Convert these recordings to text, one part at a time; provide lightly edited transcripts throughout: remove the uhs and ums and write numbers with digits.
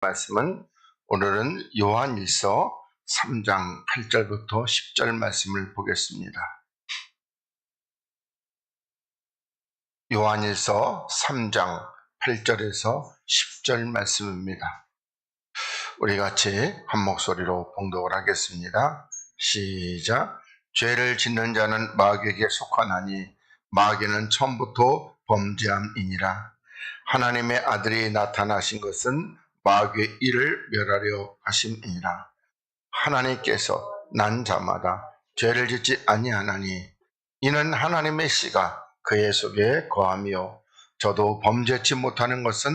말씀은 오늘은 요한일서 3장 8절부터 10절 말씀을 보겠습니다. 요한일서 3장 8절에서 10절 말씀입니다. 우리 같이 한 목소리로 봉독을 하겠습니다. 시작. 죄를 짓는 자는 마귀에게 속하나니 마귀는 처음부터 범죄함이니라. 하나님의 아들이 나타나신 것은 마귀의 일을 멸하려 하심이니라. 하나님께서 난 자마다 죄를 짓지 아니하나니 이는 하나님의 씨가 그의 속에 거하며 저도 범죄치 못하는 것은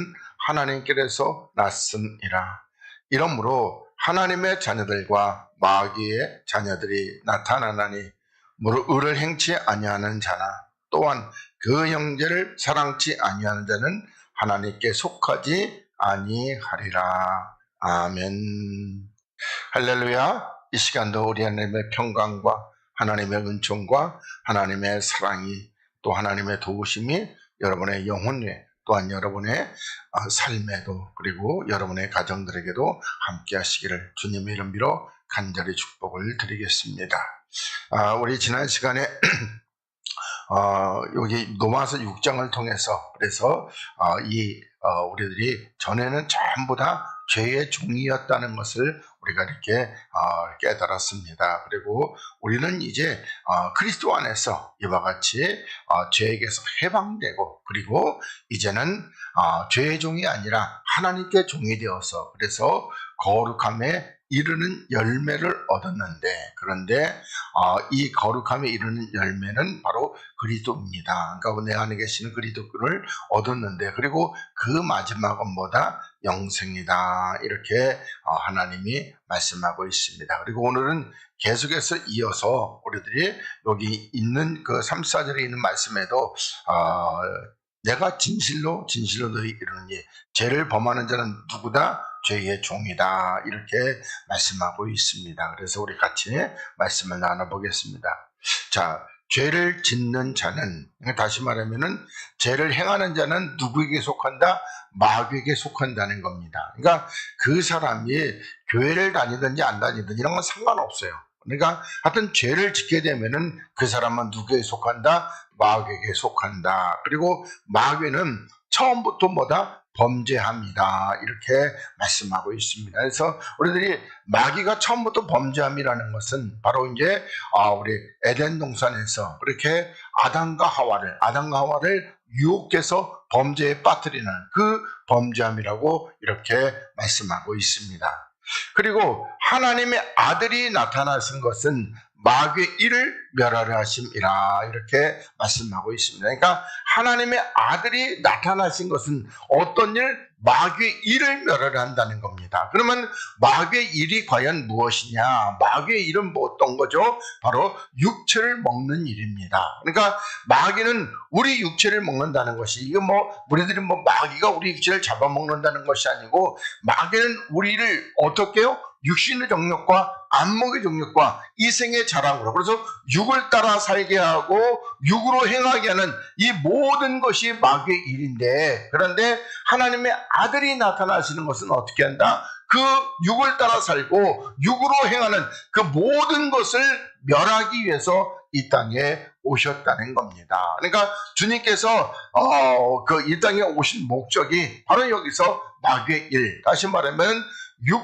하나님께서 났음이라. 이러므로 하나님의 자녀들과 마귀의 자녀들이 나타나나니 무릇 의를 행치 아니하는 자나 또한 그 형제를 사랑치 아니하는 자는 하나님께 속하지 아니하리라. 아멘. 할렐루야. 이 시간도 우리 하나님의 평강과 하나님의 은총과 하나님의 사랑이 또 하나님의 도우심이 여러분의 영혼에 또한 여러분의 삶에도 그리고 여러분의 가정들에게도 함께 하시기를 주님의 이름으로 간절히 축복을 드리겠습니다. 우리 지난 시간에 여기 로마서 6장을 통해서 그래서 우리들이 전에는 전부 다 죄의 종이었다는 것을 우리가 이렇게 깨달았습니다. 그리고 우리는 이제 그리스도 안에서 이와 같이 죄에게서 해방되고 그리고 이제는 죄의 종이 아니라 하나님께 종이 되어서 그래서 거룩함에 이르는 열매를 얻었는데 그런데 이 거룩함에 이르는 열매는 바로 그리스도입니다. 그러니까 내 안에 계시는 그리스도를 얻었는데 그리고 그 마지막은 뭐다? 영생이다. 이렇게 하나님이 말씀하고 있습니다. 그리고 오늘은 계속해서 이어서 우리들이 여기 있는 그 3, 4절에 있는 말씀에도 내가 진실로 너희 이르노니 죄를 범하는 자는 누구다? 죄의 종이다. 이렇게 말씀하고 있습니다. 그래서 우리 같이 말씀을 나눠보겠습니다. 자, 죄를 짓는 자는 다시 말하면은 죄를 행하는 자는 누구에게 속한다? 마귀에게 속한다는 겁니다. 그러니까 그 사람이 교회를 다니든지 안 다니든지 이런 건 상관없어요. 그러니까 하여튼 죄를 짓게 되면은 그 사람은 누구에게 속한다? 마귀에게 속한다. 그리고 마귀는 처음부터 뭐다? 범죄함이다. 이렇게 말씀하고 있습니다. 그래서 우리들이 마귀가 처음부터 범죄함이라는 것은 바로 이제 우리 에덴 동산에서 그렇게 아담과 하와를 유혹해서 범죄에 빠뜨리는 그 범죄함이라고 이렇게 말씀하고 있습니다. 그리고 하나님의 아들이 나타나신 것은 마귀의 일을 멸하려 하심이라 이렇게 말씀하고 있습니다. 그러니까 하나님의 아들이 나타나신 것은 어떤 일? 마귀의 일을 멸하려 한다는 겁니다. 그러면 마귀의 일이 과연 무엇이냐? 마귀의 일은 뭐 어떤 거죠? 바로 육체를 먹는 일입니다. 그러니까 마귀는 우리 육체를 먹는다는 것이 이거 우리들이 마귀가 우리 육체를 잡아먹는다는 것이 아니고 마귀는 우리를 어떻게 해요? 육신의 정욕과 안목의 정욕과 이생의 자랑으로 그래서 육을 따라 살게 하고 육으로 행하게 하는 이 모든 것이 마귀의 일인데 그런데 하나님의 아들이 나타나시는 것은 어떻게 한다? 그 육을 따라 살고 육으로 행하는 그 모든 것을 멸하기 위해서 이 땅에 오셨다는 겁니다. 그러니까 주님께서 이 땅에 오신 목적이 바로 여기서 마귀의 일, 다시 말하면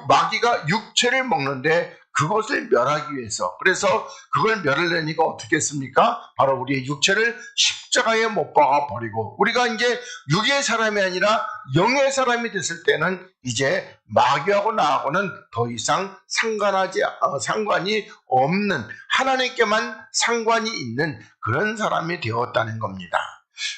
마귀가 육체를 먹는데 그것을 멸하기 위해서 그래서 그걸 멸하려니까 어떻게 했습니까? 바로 우리의 육체를 십자가에 못 박아 버리고 우리가 이제 육의 사람이 아니라 영의 사람이 됐을 때는 이제 마귀하고 나하고는 더 이상 상관이 없는 하나님께만 상관이 있는 그런 사람이 되었다는 겁니다.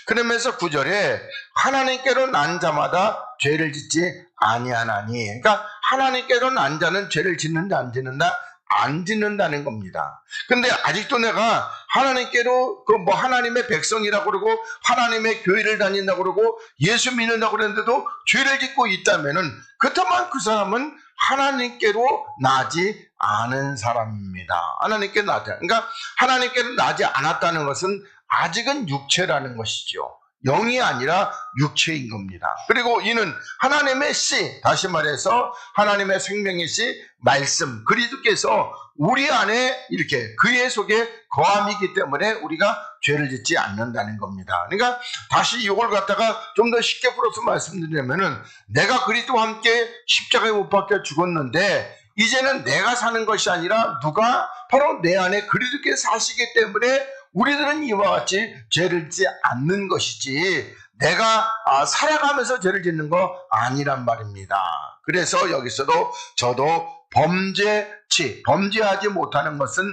그러면서 9절에 하나님께로 난 자마다 죄를 짓지 아니하나니 그러니까 하나님께로 난 자는 죄를 짓는다 안 짓는다? 안 짓는다는 겁니다. 근데 아직도 내가 하나님께로 하나님의 백성이라고 그러고 하나님의 교회를 다닌다고 그러고 예수 믿는다고 그랬는데도 죄를 짓고 있다면은 그렇다면 그 사람은 하나님께로 나지 않은 사람입니다. 그러니까 하나님께로 나지 않았다는 것은 아직은 육체라는 것이죠. 영이 아니라 육체인 겁니다. 그리고 이는 하나님의 씨, 다시 말해서 하나님의 생명의 씨, 말씀, 그리스도께서 우리 안에 이렇게 그의 속에 거함이기 때문에 우리가 죄를 짓지 않는다는 겁니다. 그러니까 다시 이걸 갖다가 좀 더 쉽게 풀어서 말씀드리면은, 내가 그리스도와 함께 십자가에 못 박혀 죽었는데 이제는 내가 사는 것이 아니라 누가 바로 내 안에 그리스도께서 사시기 때문에 우리들은 이와 같이 죄를 짓지 않는 것이지, 내가 살아가면서 죄를 짓는 거 아니란 말입니다. 그래서 여기서도 저도 범죄하지 못하는 것은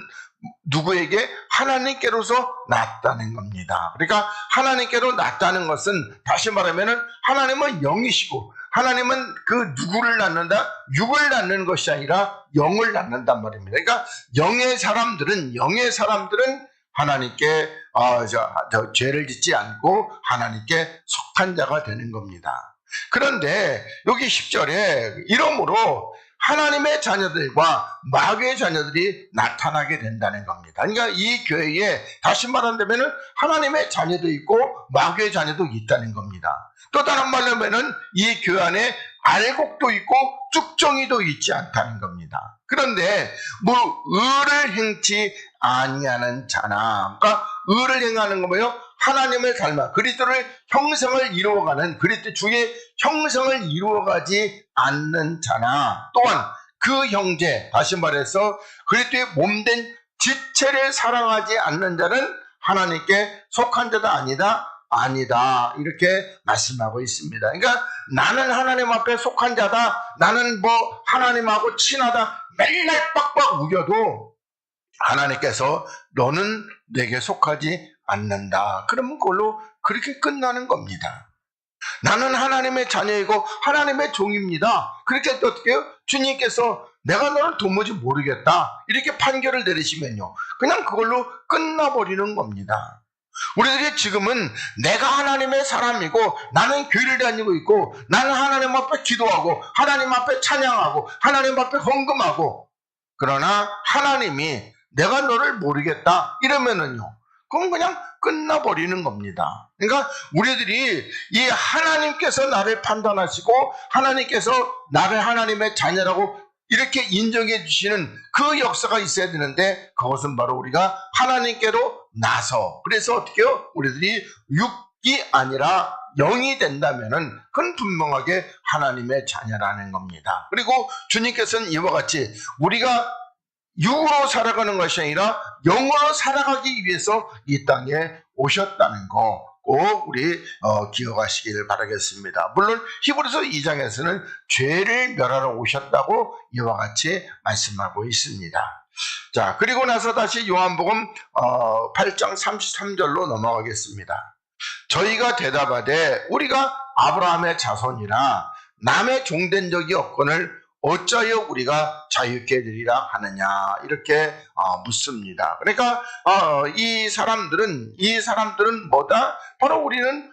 누구에게? 하나님께로서 낫다는 겁니다. 그러니까 하나님께로 낫다는 것은, 다시 말하면은 하나님은 영이시고 하나님은 그 누구를 낳는다? 육을 낳는 것이 아니라 영을 낳는단 말입니다. 그러니까 영의 사람들은 하나님께 죄를 짓지 않고 하나님께 속한 자가 되는 겁니다. 그런데 여기 10절에 이러므로 하나님의 자녀들과 마귀의 자녀들이 나타나게 된다는 겁니다. 그러니까 이 교회에 다시 말한다면 하나님의 자녀도 있고 마귀의 자녀도 있다는 겁니다. 또 다른 말로 하면 이 교회 안에 알곡도 있고 쭉정이도 있지 않다는 겁니다. 그런데 의를 행치 아니하는 자나, 그러니까 의를 행하는 거 뭐예요? 하나님을 닮아 그리스도를 형성을 이루어가는, 그리스도 주의 형성을 이루어가지 않는 자나, 또한 그 형제, 다시 말해서 그리스도의 몸된 지체를 사랑하지 않는 자는 하나님께 속한 자도 아니다, 이렇게 말씀하고 있습니다. 그러니까 나는 하나님 앞에 속한 자다, 나는 하나님하고 친하다, 맨날 빡빡 우겨도 하나님께서 너는 내게 속하지 않는다, 그러면 그걸로 그렇게 끝나는 겁니다. 나는 하나님의 자녀이고 하나님의 종입니다. 그렇게 또 어떻게 해요? 주님께서 내가 너를 도무지 모르겠다, 이렇게 판결을 내리시면요, 그냥 그걸로 끝나버리는 겁니다. 우리들이 지금은 내가 하나님의 사람이고 나는 교회를 다니고 있고 나는 하나님 앞에 기도하고 하나님 앞에 찬양하고 하나님 앞에 헌금하고, 그러나 하나님이 내가 너를 모르겠다 이러면은요, 그건 그냥 끝나버리는 겁니다. 그러니까 우리들이 이 하나님께서 나를 판단하시고 하나님께서 나를 하나님의 자녀라고 이렇게 인정해 주시는 그 역사가 있어야 되는데, 그것은 바로 우리가 하나님께로 나서, 그래서 어떻게 해요? 우리들이 육이 아니라 영이 된다면은 그건 분명하게 하나님의 자녀라는 겁니다. 그리고 주님께서는 이와 같이 우리가 육으로 살아가는 것이 아니라 영으로 살아가기 위해서 이 땅에 오셨다는 거 꼭 우리 기억하시기를 바라겠습니다. 물론 히브리서 2장에서는 죄를 멸하러 오셨다고 이와 같이 말씀하고 있습니다. 자, 그리고 나서 다시 요한복음 8장 33절로 넘어가겠습니다. 저희가 대답하되 우리가 아브라함의 자손이라 남의 종된 적이 없거늘 어찌하여 우리가 자유케 되리라 하느냐, 이렇게 묻습니다. 그러니까 이 사람들은 뭐다? 바로 우리는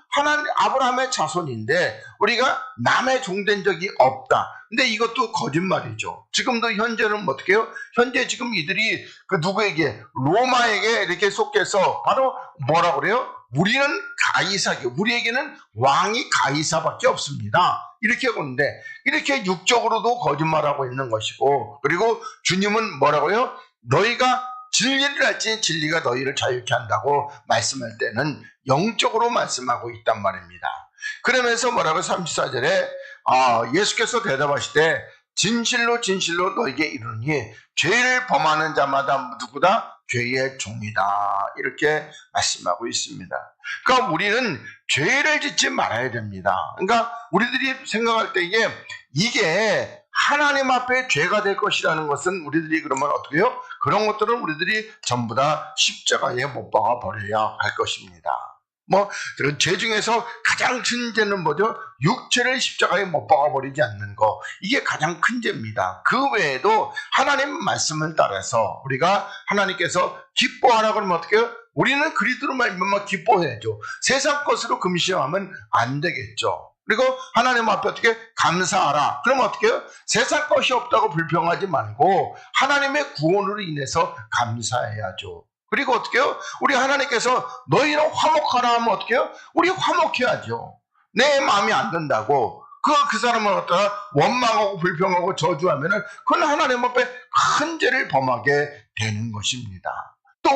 아브라함의 자손인데 우리가 남의 종된 적이 없다. 근데 이것도 거짓말이죠. 지금도 현재는 어떻게 해요? 현재 지금 이들이 누구에게? 로마에게 이렇게 속해서 바로 뭐라고 그래요? 우리는 가이사죠. 우리에게는 왕이 가이사밖에 없습니다, 이렇게 보는데, 이렇게 육적으로도 거짓말하고 있는 것이고, 그리고 주님은 뭐라고요? 너희가 진리를 알지 진리가 너희를 자유케 한다고 말씀할 때는 영적으로 말씀하고 있단 말입니다. 그러면서 뭐라고 34절에 예수께서 대답하시되 진실로 진실로 너희에게 이르노니 죄를 범하는 자마다 누구다? 죄의 종이다, 이렇게 말씀하고 있습니다. 그러니까 우리는 죄를 짓지 말아야 됩니다. 그러니까 우리들이 생각할 때 이게 하나님 앞에 죄가 될 것이라는 것은 우리들이 그러면 어떻게 해요? 그런 것들은 우리들이 전부 다 십자가에 못 박아 버려야 할 것입니다. 죄 중에서 가장 큰 죄는 뭐죠? 육체를 십자가에 못 박아버리지 않는 거, 이게 가장 큰 죄입니다. 그 외에도 하나님 말씀을 따라서 우리가 하나님께서 기뻐하라 그러면 어떻게 해요? 우리는 그리스도로 말미암아 기뻐해야죠. 세상 것으로 금시하면 안 되겠죠. 그리고 하나님 앞에 어떻게 감사하라. 그럼 어떻게 해요? 세상 것이 없다고 불평하지 말고 하나님의 구원으로 인해서 감사해야죠. 그리고 어떻게 해요? 우리 하나님께서 너희는 화목하라 하면 어떻게 해요? 우리 화목해야죠. 내 마음이 안 든다고 그 사람을 갖다가 원망하고 불평하고 저주하면은 그건 하나님 앞에 큰 죄를 범하게 되는 것입니다. 또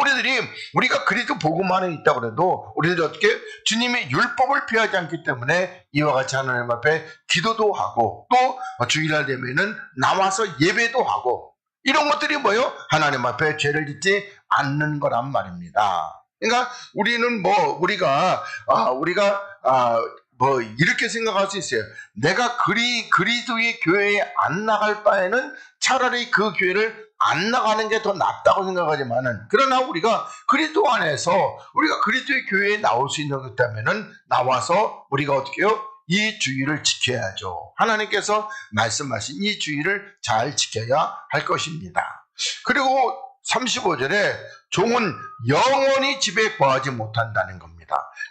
우리가 그리스도 복음 안에 있다고 해도 우리들이 어떻게 주님의 율법을 피하지 않기 때문에 이와 같이 하나님 앞에 기도도 하고 또 주일날 되면은 나와서 예배도 하고 이런 것들이 뭐예요? 하나님 앞에 죄를 짓지 않는 거란 말입니다. 그러니까 우리는 우리가 이렇게 생각할 수 있어요. 내가 그리스도의 교회에 안 나갈 바에는 차라리 그 교회를 안 나가는 게 더 낫다고 생각하지만은, 그러나 우리가 그리스도 안에서 우리가 그리스도의 교회에 나올 수 있는 것 때문에는 나와서 우리가 어떻게 해요? 이 주의를 지켜야죠. 하나님께서 말씀하신 이 주의를 잘 지켜야 할 것입니다. 그리고 35절에 종은 영원히 집에 거하지 못한다는 겁니다.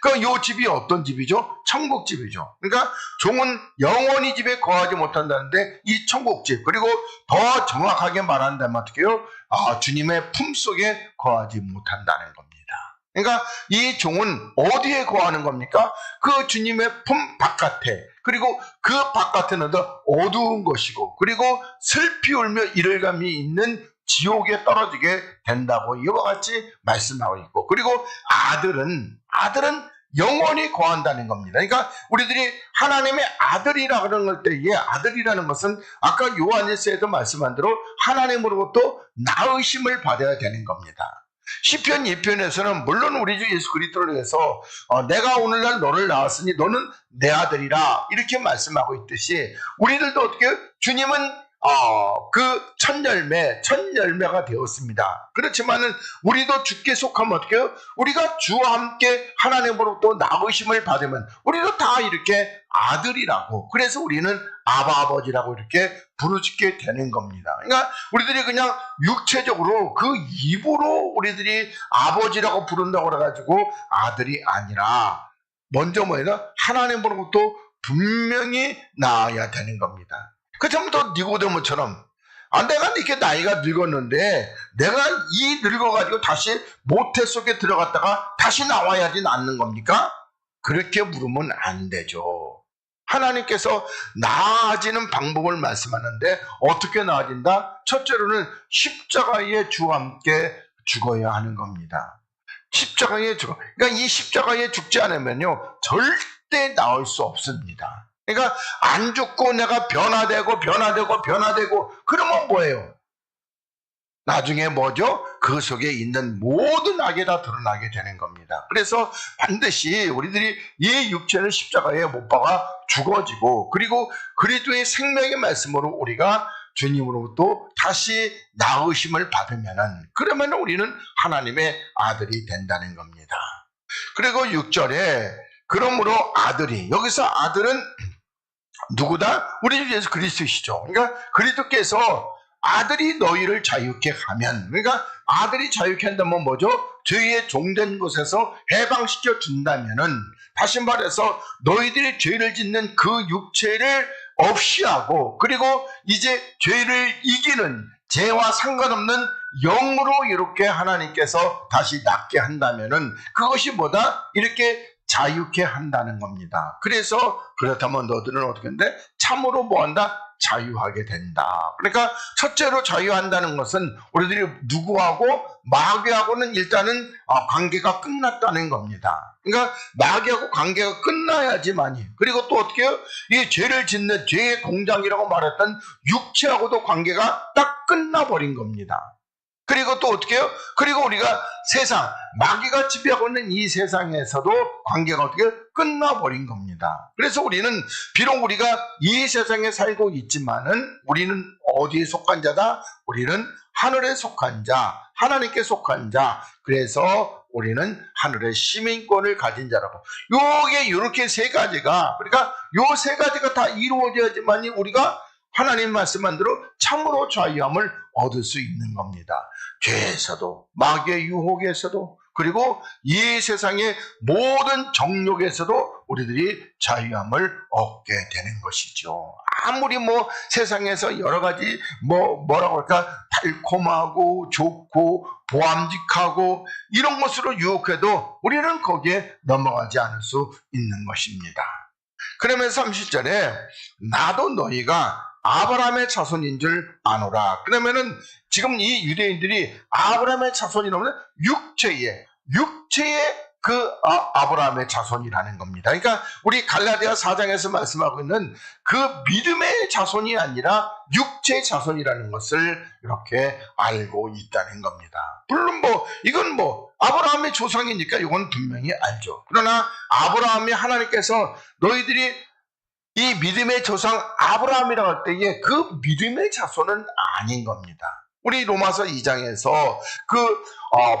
그러니까 이 집이 어떤 집이죠? 천국집이죠. 그러니까 종은 영원히 집에 거하지 못한다는데 이 천국집, 그리고 더 정확하게 말한다면 어떻게 해요? 주님의 품속에 거하지 못한다는 겁니다. 그러니까 이 종은 어디에 거하는 겁니까? 그 주님의 품 바깥에, 그리고 그 바깥에는 더 어두운 것이고, 그리고 슬피 울며 이를감이 있는 지옥에 떨어지게 된다고 이와 같이 말씀하고 있고, 그리고 아들은 영원히 거한다는 겁니다. 그러니까 우리들이 하나님의 아들이라 그런 걸 때에 아들이라는 것은 아까 요한일서에도 말씀한 대로 하나님으로부터 낳으심을 받아야 되는 겁니다. 시편 2편에서는 물론 우리 주 예수 그리스도를 위해서 내가 오늘날 너를 낳았으니 너는 내 아들이라 이렇게 말씀하고 있듯이 우리들도 어떻게 주님은 그 첫 열매가 되었습니다. 그렇지만은 우리도 주께 속하면 어떻게 해요? 우리가 주와 함께 하나님으로부터 낳으심을 받으면 우리도 다 이렇게 아들이라고, 그래서 우리는 아버지라고 이렇게 부르짖게 되는 겁니다. 그러니까 우리들이 그냥 육체적으로 그 입으로 우리들이 아버지라고 부른다고 그래가지고 아들이 아니라 먼저 하나님으로부터 분명히 낳아야 되는 겁니다. 그렇다면 또 니고데모처럼 내가 이렇게 나이가 늙었는데 내가 늙어가지고 다시 모태 속에 들어갔다가 다시 나와야지 낫는 겁니까? 그렇게 물으면 안 되죠. 하나님께서 나아지는 방법을 말씀하는데 어떻게 나아진다? 첫째로는 십자가에 주와 함께 죽어야 하는 겁니다. 십자가에 죽어. 그러니까 이 십자가에 죽지 않으면요 절대 나올 수 없습니다. 그러니까 안 죽고 내가 변화되고 그러면 뭐예요? 나중에 뭐죠? 그 속에 있는 모든 악이 다 드러나게 되는 겁니다. 그래서 반드시 우리들이 이 육체를 십자가에 못 박아 죽어지고, 그리고 그리스도의 생명의 말씀으로 우리가 주님으로부터 다시 낳으심을 받으면은, 그러면 우리는 하나님의 아들이 된다는 겁니다. 그리고 6절에 그러므로 아들이, 여기서 아들은 누구다? 우리 주 예수 그리스도시죠. 그러니까 그리스도께서 아들이 너희를 자유케 하면, 그러니까 아들이 자유케 한다면 뭐죠? 죄의 종된 곳에서 해방시켜 준다면은, 다시 말해서 너희들이 죄를 짓는 그 육체를 없이 하고, 그리고 이제 죄를 이기는, 죄와 상관없는 영으로 이렇게 하나님께서 다시 낫게 한다면은 그것이 뭐다? 이렇게 자유케 한다는 겁니다. 그래서 그렇다면 너희들은 어떻게 하는데? 참으로 뭐한다? 자유하게 된다. 그러니까 첫째로 자유한다는 것은 우리들이 누구하고 마귀하고는 일단은 관계가 끝났다는 겁니다. 그러니까 마귀하고 관계가 끝나야지만이, 그리고 또 어떻게 해요? 이 죄를 짓는 죄의 공장이라고 말했던 육체하고도 관계가 딱 끝나버린 겁니다. 그리고 또 어떻게 해요? 그리고 우리가 세상, 마귀가 지배하고 있는 이 세상에서도 관계가 어떻게 끝나버린 겁니다. 그래서 우리는 비록 우리가 이 세상에 살고 있지만은 우리는 어디에 속한 자다? 우리는 하늘에 속한 자, 하나님께 속한 자. 그래서 우리는 하늘의 시민권을 가진 자라고. 요게 이렇게 세 가지가, 그러니까 요 세 가지가 다 이루어져야지만이 우리가 하나님 말씀한 대로 참으로 자유함을 얻을 수 있는 겁니다. 죄에서도, 마귀의 유혹에서도, 그리고 이 세상의 모든 정욕에서도 우리들이 자유함을 얻게 되는 것이죠. 아무리 뭐 세상에서 여러 가지 뭐라고 할까 달콤하고 좋고 보암직하고 이런 것으로 유혹해도 우리는 거기에 넘어가지 않을 수 있는 것입니다. 그러면서 30절에 나도 너희가 아브라함의 자손인 줄 아노라. 그러면은 지금 이 유대인들이 아브라함의 자손이라면 육체의 아브라함의 자손이라는 겁니다. 그러니까 우리 갈라디아 4장에서 말씀하고 있는 그 믿음의 자손이 아니라 육체의 자손이라는 것을 이렇게 알고 있다는 겁니다. 물론 이건 아브라함의 조상이니까 이건 분명히 알죠. 그러나 아브라함이 하나님께서 너희들이 이 믿음의 조상 아브라함이라고 할 때에 그 믿음의 자손은 아닌 겁니다. 우리 로마서 2장에서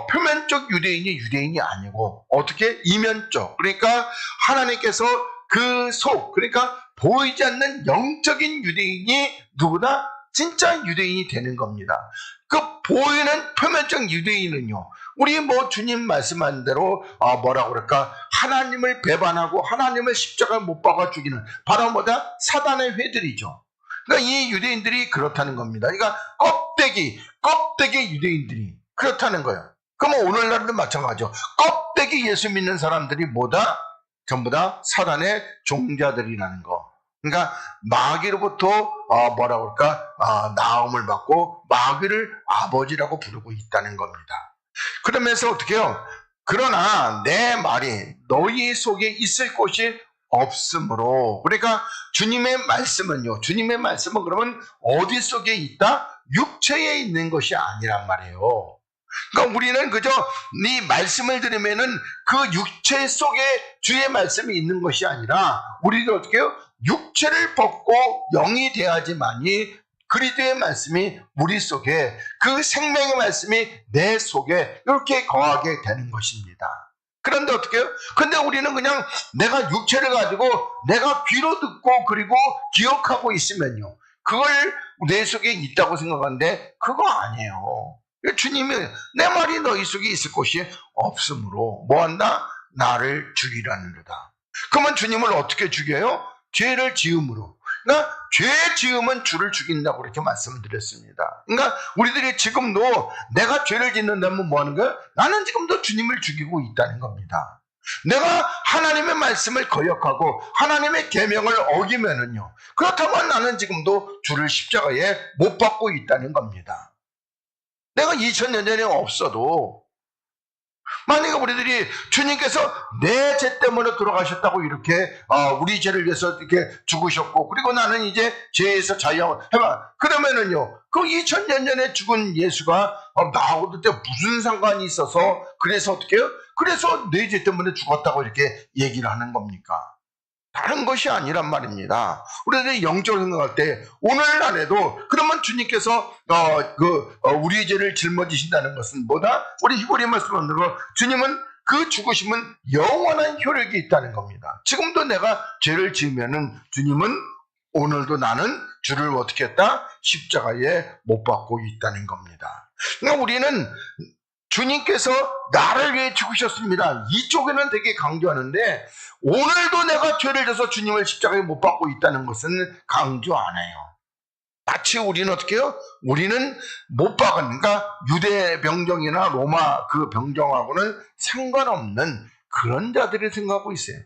표면적 유대인이 아니고 어떻게 이면적, 그러니까 하나님께서 그러니까 보이지 않는 영적인 유대인이 누구나 진짜 유대인이 되는 겁니다. 그 보이는 표면적 유대인은요, 우리 주님 말씀한 대로 뭐라고 그럴까, 하나님을 배반하고 하나님을 십자가에 못 박아 죽이는 바로 사단의 회들이죠. 그러니까 이 유대인들이 그렇다는 겁니다. 그러니까 껍데기 유대인들이 그렇다는 거예요. 그러면 오늘날도 마찬가지죠. 껍데기 예수 믿는 사람들이 전부 다 사단의 종자들이라는 거. 그러니까 마귀로부터 뭐라고 그럴까, 나음을 받고 마귀를 아버지라고 부르고 있다는 겁니다. 그러면서 어떻게 해요? 그러나 내 말이 너희 속에 있을 곳이 없으므로, 그러니까 주님의 말씀은 그러면 어디 속에 있다? 육체에 있는 것이 아니란 말이에요. 그러니까 우리는 그저 이 말씀을 들으면은 그 육체 속에 주의 말씀이 있는 것이 아니라 우리는 어떻게 해요? 육체를 벗고 영이 돼야지만이 그리스도의 말씀이 우리 속에, 그 생명의 말씀이 내 속에 이렇게 거하게 되는 것입니다. 그런데 어떻게 해요? 근데 우리는 그냥 내가 육체를 가지고 내가 귀로 듣고 그리고 기억하고 있으면요, 그걸 내 속에 있다고 생각하는데 그거 아니에요. 주님이 내 말이 너희 속에 있을 곳이 없으므로 뭐한다? 나를 죽이라는거다. 그러면 주님을 어떻게 죽여요? 죄를 지음으로. 그러니까 죄 지음은 주를 죽인다고 그렇게 말씀을 드렸습니다. 그러니까 우리들이 지금도 내가 죄를 짓는다면 뭐 하는 거야? 나는 지금도 주님을 죽이고 있다는 겁니다. 내가 하나님의 말씀을 거역하고 하나님의 계명을 어기면은요, 그렇다면 나는 지금도 주를 십자가에 못 박고 있다는 겁니다. 내가 2000년 전에 없어도, 만약에 우리들이 주님께서 내 죄 때문에 돌아가셨다고 이렇게 우리 죄를 위해서 이렇게 죽으셨고, 그리고 나는 이제 죄에서 자유하고 해봐, 그러면은요, 그 2000년 전에 죽은 예수가 나하고 그때 무슨 상관이 있어서, 그래서 어떻게 해요? 그래서 내 죄 때문에 죽었다고 이렇게 얘기를 하는 겁니까? 다른 것이 아니란 말입니다. 우리들이 영적으로 생각할 때 오늘날에도 그러면 주님께서 우리의 죄를 짊어지신다는 것은 뭐다? 우리 히브리 말씀을 들어 주님은 그 죽으심은 영원한 효력이 있다는 겁니다. 지금도 내가 죄를 지으면은 주님은 오늘도 나는 주를 어떻게 했다? 십자가에 못 박고 있다는 겁니다. 그러니까 우리는 주님께서 나를 위해 죽으셨습니다. 이쪽에는 되게 강조하는데 오늘도 내가 죄를 져서 주님을 십자가에 못 박고 있다는 것은 강조 안 해요. 마치 우리는 어떻게 해요? 우리는 못 박은, 그러니까 유대 병정이나 로마 그 병정하고는 상관없는 그런 자들을 생각하고 있어요.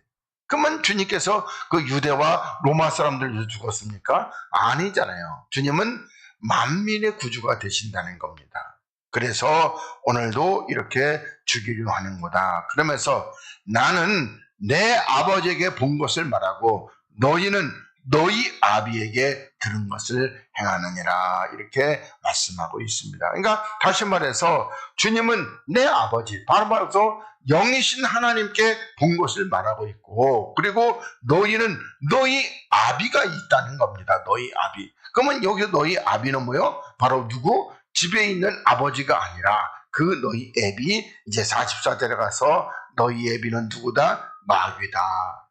그러면 주님께서 그 유대와 로마 사람들 위해서 죽었습니까? 아니잖아요. 주님은 만민의 구주가 되신다는 겁니다. 그래서 오늘도 이렇게 죽이려 하는 거다. 그러면서 나는 내 아버지에게 본 것을 말하고 너희는 너희 아비에게 들은 것을 행하느니라, 이렇게 말씀하고 있습니다. 그러니까 다시 말해서 주님은 내 아버지, 바로 말해서 영이신 하나님께 본 것을 말하고 있고, 그리고 너희는 너희 아비가 있다는 겁니다. 너희 아비. 그러면 여기 너희 아비는 뭐예요? 바로 누구? 집에 있는 아버지가 아니라 그 너희 애비, 이제 44절에 가서 너희 애비는 누구다? 마귀다.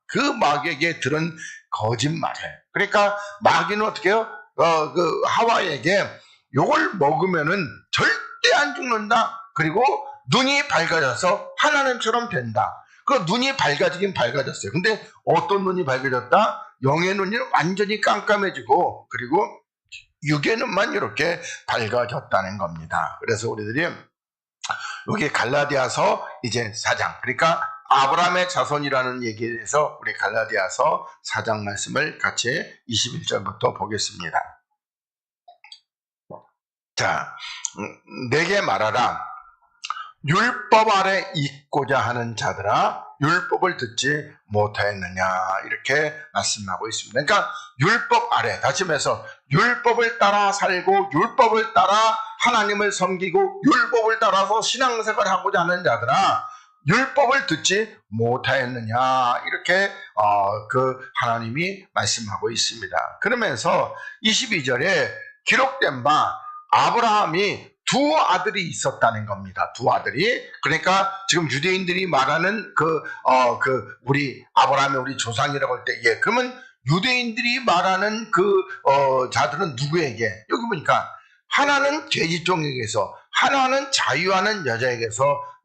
그 마귀에게 들은 거짓말을. 그러니까 마귀는 어떻게 해요? 하와에게 요걸 먹으면은 절대 안 죽는다. 그리고 눈이 밝아져서 하나님처럼 된다. 그 눈이 밝아지긴 밝아졌어요. 근데 어떤 눈이 밝아졌다? 영의 눈이 완전히 깜깜해지고 그리고 육의 눈만 이렇게 밝아졌다는 겁니다. 그래서 우리들이 여기 갈라디아서 이제 4장, 그러니까 아브라함의 자손이라는 얘기에 대해서 우리 갈라디아서 4장 말씀을 같이 21절부터 보겠습니다. 자, 내게 말하라. 율법 아래 있고자 하는 자들아, 율법을 듣지 못하였느냐, 이렇게 말씀하고 있습니다. 그러니까 율법 아래, 다시 말해서 율법을 따라 살고 율법을 따라 하나님을 섬기고 율법을 따라서 신앙생활을 하고자 하는 자들아, 율법을 듣지 못하였느냐, 이렇게 하나님이 말씀하고 있습니다. 그러면서 22절에 기록된 바 아브라함이 두 아들이 있었다는 겁니다. 두 아들이. 그러니까 지금 유대인들이 말하는 우리 아브라함의 우리 조상이라고 할 때, 예, 그러면 유대인들이 말하는 자들은 누구에게? 여기 보니까 하나는 돼지종에게서, 하나는 자유하는 여자에게서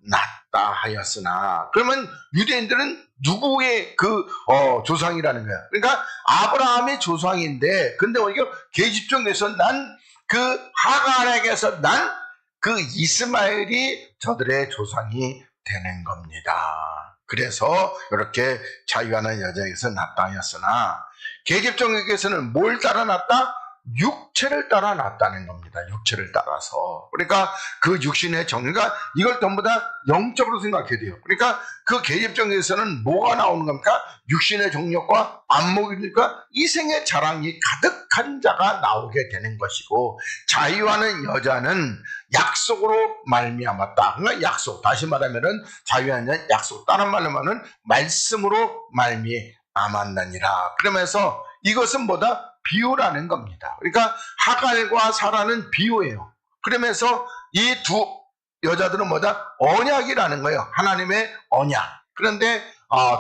낳았다 하였으나, 그러면 유대인들은 누구의 조상이라는 거야? 그러니까 아브라함의 조상인데, 근데 오히려 계집종에서 난 하갈에게서 난 이스마엘이 저들의 조상이 되는 겁니다. 그래서 이렇게 자유하는 여자에게서 낳았다 하였으나, 계집종에게서는 뭘 따라 낳았다? 육체를 따라 낳았다는 겁니다. 육체를 따라서. 그러니까 그 육신의 정의가, 이걸 전부 다 영적으로 생각해야 돼요. 그러니까 그 계집종에서는 뭐가 나오는 겁니까? 육신의 정력과 안목이니까 이생의 자랑이 가득한 자가 나오게 되는 것이고, 자유하는 여자는 약속으로 말미암았다. 그러니까 약속, 다시 말하면은 자유하는 약속, 다른 말로 말하면 말씀으로 말미암았느니라. 그러면서 이것은 뭐다? 비유라는 겁니다. 그러니까 하갈과 사라는 비유예요. 그러면서 이 두 여자들은 뭐다? 언약이라는 거예요. 하나님의 언약. 그런데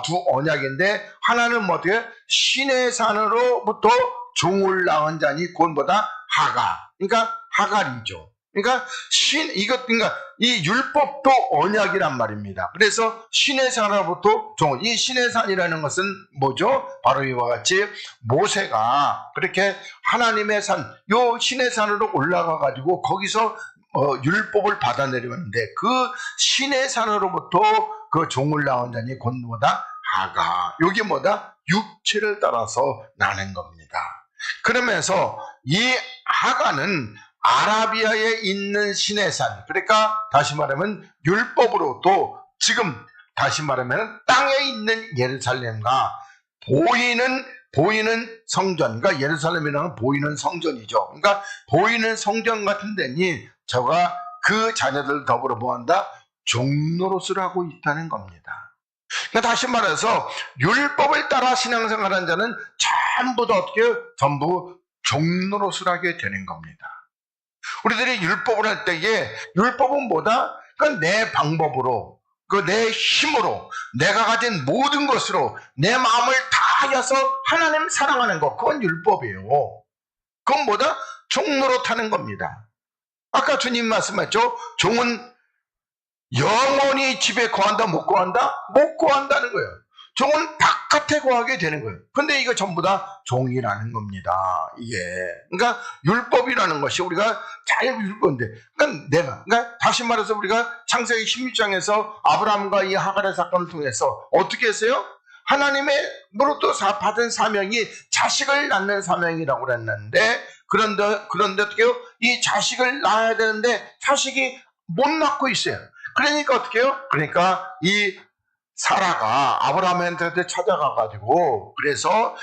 두 언약인데, 하나는 뭐예요? 신의 산으로부터 종을 낳은 자니 곧 뭐다? 하갈. 그러니까 하갈이죠. 그러니까 그러니까 이 율법도 언약이란 말입니다. 그래서 신의 산으로부터 종, 이 신의 산이라는 것은 뭐죠? 바로 이와 같이 모세가 그렇게 하나님의 산, 요 신의 산으로 올라가 가지고 거기서 율법을 받아내려는데, 그 신의 산으로부터 그 종을 낳은 자니 곧 뭐다? 하가. 여기 뭐다? 육체를 따라서 나는 겁니다. 그러면서 이 하가는 아라비아에 있는 신의 산, 그러니까 다시 말하면 율법으로도 지금 다시 말하면 땅에 있는 예루살렘과 보이는 성전, 그러니까 예루살렘이라는 보이는 성전이죠. 그러니까 보이는 성전 같은 데니 저가 그 자녀들 더불어 뭐한다? 종노릇을 하고 있다는 겁니다. 그러니까 다시 말해서 율법을 따라 신앙생활하는 자는 전부 다 어떻게 해요? 전부 종노릇을 하게 되는 겁니다. 우리들이 율법을 할 때에, 율법은 뭐다? 그러니까 내 방법으로, 내 힘으로, 내가 가진 모든 것으로 내 마음을 다하여서 하나님 사랑하는 것, 그건 율법이에요. 그건 뭐다? 종노릇하는 겁니다. 아까 주님 말씀하셨죠? 종은 영원히 집에 거한다, 못 거한다? 못 거한다는 거예요. 종은 바깥에 거하게 되는 거예요. 근데 이거 전부 다 종이라는 겁니다. 이게. 그러니까 율법이라는 것이 우리가 잘 율법인데, 그러니까 다시 말해서 우리가 창세기 16장에서 아브라함과 이 하갈의 사건을 통해서 어떻게 했어요? 하나님으로부터 받은 사명이 자식을 낳는 사명이라고 그랬는데, 그런데 어떻게 해요? 이 자식을 낳아야 되는데 자식이 못 낳고 있어요. 그러니까 어떻게 해요? 그러니까 이 사라가 아브라함한테 찾아가가지고, 그래서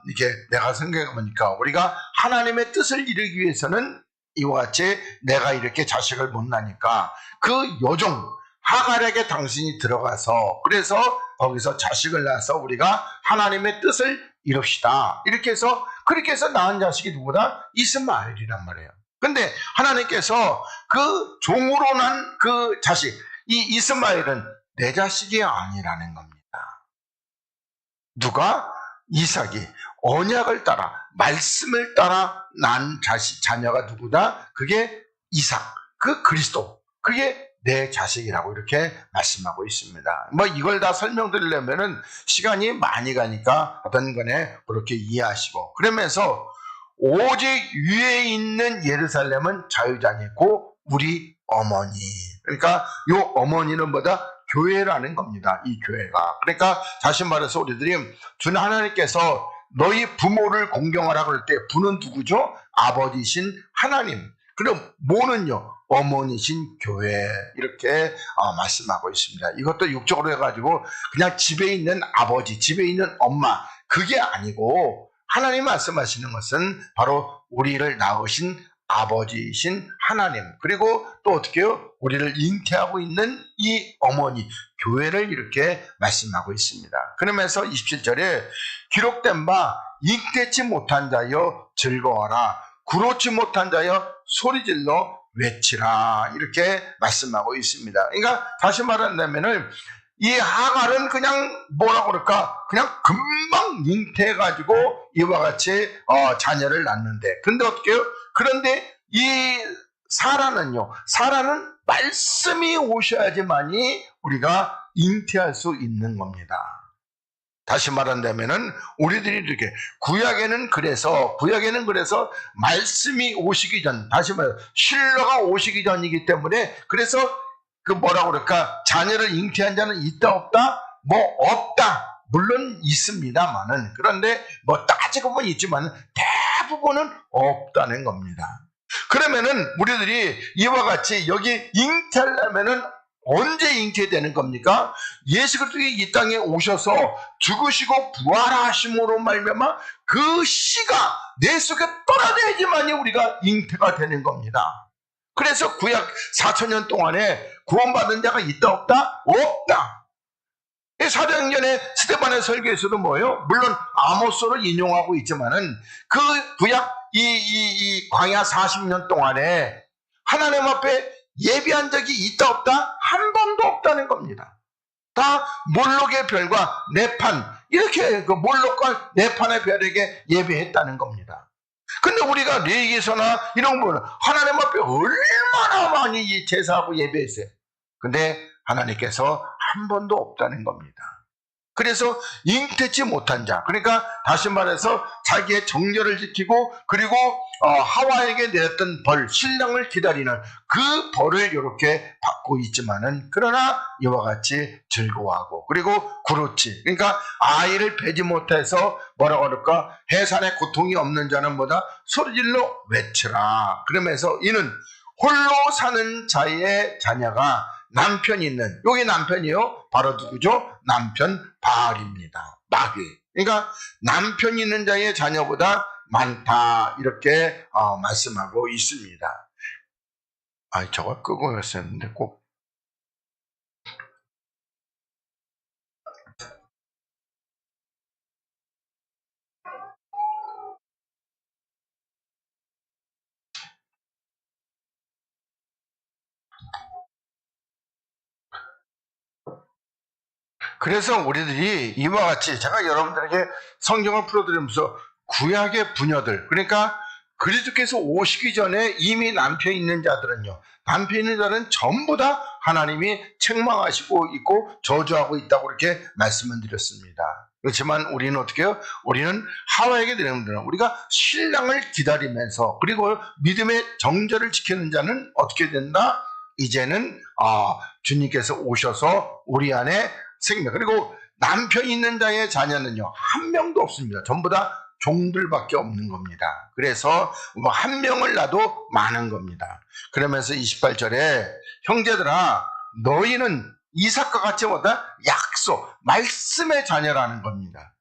이게 내가 생각해보니까 우리가 하나님의 뜻을 이루기 위해서는 이와 같이 내가 이렇게 자식을 못 낳으니까 그 여종 하갈에게 당신이 들어가서, 그래서 거기서 자식을 낳아서 우리가 하나님의 뜻을 이룹시다. 그렇게 해서 낳은 자식이 누구다? 이스마엘이란 말이에요. 근데 하나님께서 그 종으로 난 그 자식, 이 이스마엘은 내 자식이 아니라는 겁니다. 누가? 이삭이 언약을 따라, 말씀을 따라 난 자녀가 누구다? 그게 이삭, 그 그리스도, 그게 내 자식이라고 이렇게 말씀하고 있습니다. 뭐 이걸 다 설명드리려면은 시간이 많이 가니까 어떤 거네 그렇게 이해하시고, 그러면서 오직 위에 있는 예루살렘은 자유자니고 우리 어머니, 그러니까 요 어머니는 뭐다? 교회라는 겁니다. 이 교회가. 그러니까 다시 말해서 우리들이 주 하나님께서 너희 부모를 공경하라 그럴 때 부는 누구죠? 아버지신 하나님. 그럼 모는요? 어머니신 교회, 이렇게 말씀하고 있습니다. 이것도 육적으로 해가지고 그냥 집에 있는 아버지, 집에 있는 엄마, 그게 아니고 하나님 말씀하시는 것은 바로 우리를 낳으신 아버지이신 하나님, 그리고 또 어떻게 해요? 우리를 잉태하고 있는 이 어머니, 교회를 이렇게 말씀하고 있습니다. 그러면서 27절에 기록된 바 잉태치 못한 자여 즐거워라, 구로치 못한 자여 소리질러 외치라, 이렇게 말씀하고 있습니다. 그러니까 다시 말한다면은 이 하갈은 그냥 뭐라고 그럴까? 그냥 금방 잉태해가지고 이와 같이 자녀를 낳는데, 근데 어떻게 해요? 그런데 이 사라는요, 사라는 말씀이 오셔야지만이 우리가 잉태할 수 있는 겁니다. 다시 말한다면은 우리들이 이렇게 구약에는 그래서 말씀이 오시기 전, 다시 말해 신뢰가 오시기 전이기 때문에, 그래서 그 뭐라고 그럴까? 자녀를 잉태한 자는 있다 없다? 뭐 없다. 물론 있습니다만은, 그런데 뭐 따지고 보면 있지만 대부분은 없다는 겁니다. 그러면은 우리들이 이와 같이 여기 잉태하려면은 언제 잉태되는 겁니까? 예수 그리스도가 이 땅에 오셔서 죽으시고 부활하심으로 말미암아 그 씨가 내 속에 떠나야지만이 우리가 잉태가 되는 겁니다. 그래서 구약 4,000년 동안에 구원받은 자가 있다 없다? 없다. 사도행전의 스데반의 설교에서도 뭐예요? 물론 아모스를 인용하고 있지만은 그 구약 이 광야 40년 동안에 하나님 앞에 예배한 적이 있다 없다? 한 번도 없다는 겁니다. 다 몰록의 별과 네판, 이렇게 그 몰록과 네판의 별에게 예배했다는 겁니다. 근데 우리가 레위기서나 이런 거 보면 하나님 앞에 얼마나 많이 제사하고 예배했어요. 근데 하나님께서 한 번도 없다는 겁니다. 그래서 잉태치 못한 자, 그러니까 다시 말해서 자기의 정결을 지키고 그리고 하와에게 내렸던 벌, 신랑을 기다리는 그 벌을 이렇게 받고 있지만은, 그러나 이와 같이 즐거워하고 그리고 구루치, 그러니까 아이를 배지 못해서 뭐라고 그럴까? 해산의 고통이 없는 자는 뭐다? 소리질러 외치라. 그러면서 이는 홀로 사는 자의 자녀가 남편이 있는, 여기 남편이요, 바로 누구죠? 남편 바알입니다. 마귀. 그러니까 남편 있는 자의 자녀보다 많다, 이렇게 말씀하고 있습니다. 저거 끄고 했었는데 꼭. 그래서 우리들이 이와 같이 제가 여러분들에게 성경을 풀어드리면서 구약의 부녀들, 그러니까 그리스도께서 오시기 전에 이미 남편 있는 자들은요, 남편 있는 자는 전부 다 하나님이 책망하시고 있고 저주하고 있다고 이렇게 말씀을 드렸습니다. 그렇지만 우리는 어떻게 해요? 우리는 하와에게 드리는 분들은 우리가 신랑을 기다리면서 그리고 믿음의 정절을 지키는 자는 어떻게 된다? 이제는 주님께서 오셔서 우리 안에 생명, 그리고 남편 있는 자의 자녀는요, 한 명도 없습니다. 전부 다 종들밖에 없는 겁니다. 그래서 뭐 한 명을 낳아도 많은 겁니다. 그러면서 28절에 형제들아 너희는 이삭과 같이 뭐다? 약속, 말씀의 자녀라는 겁니다.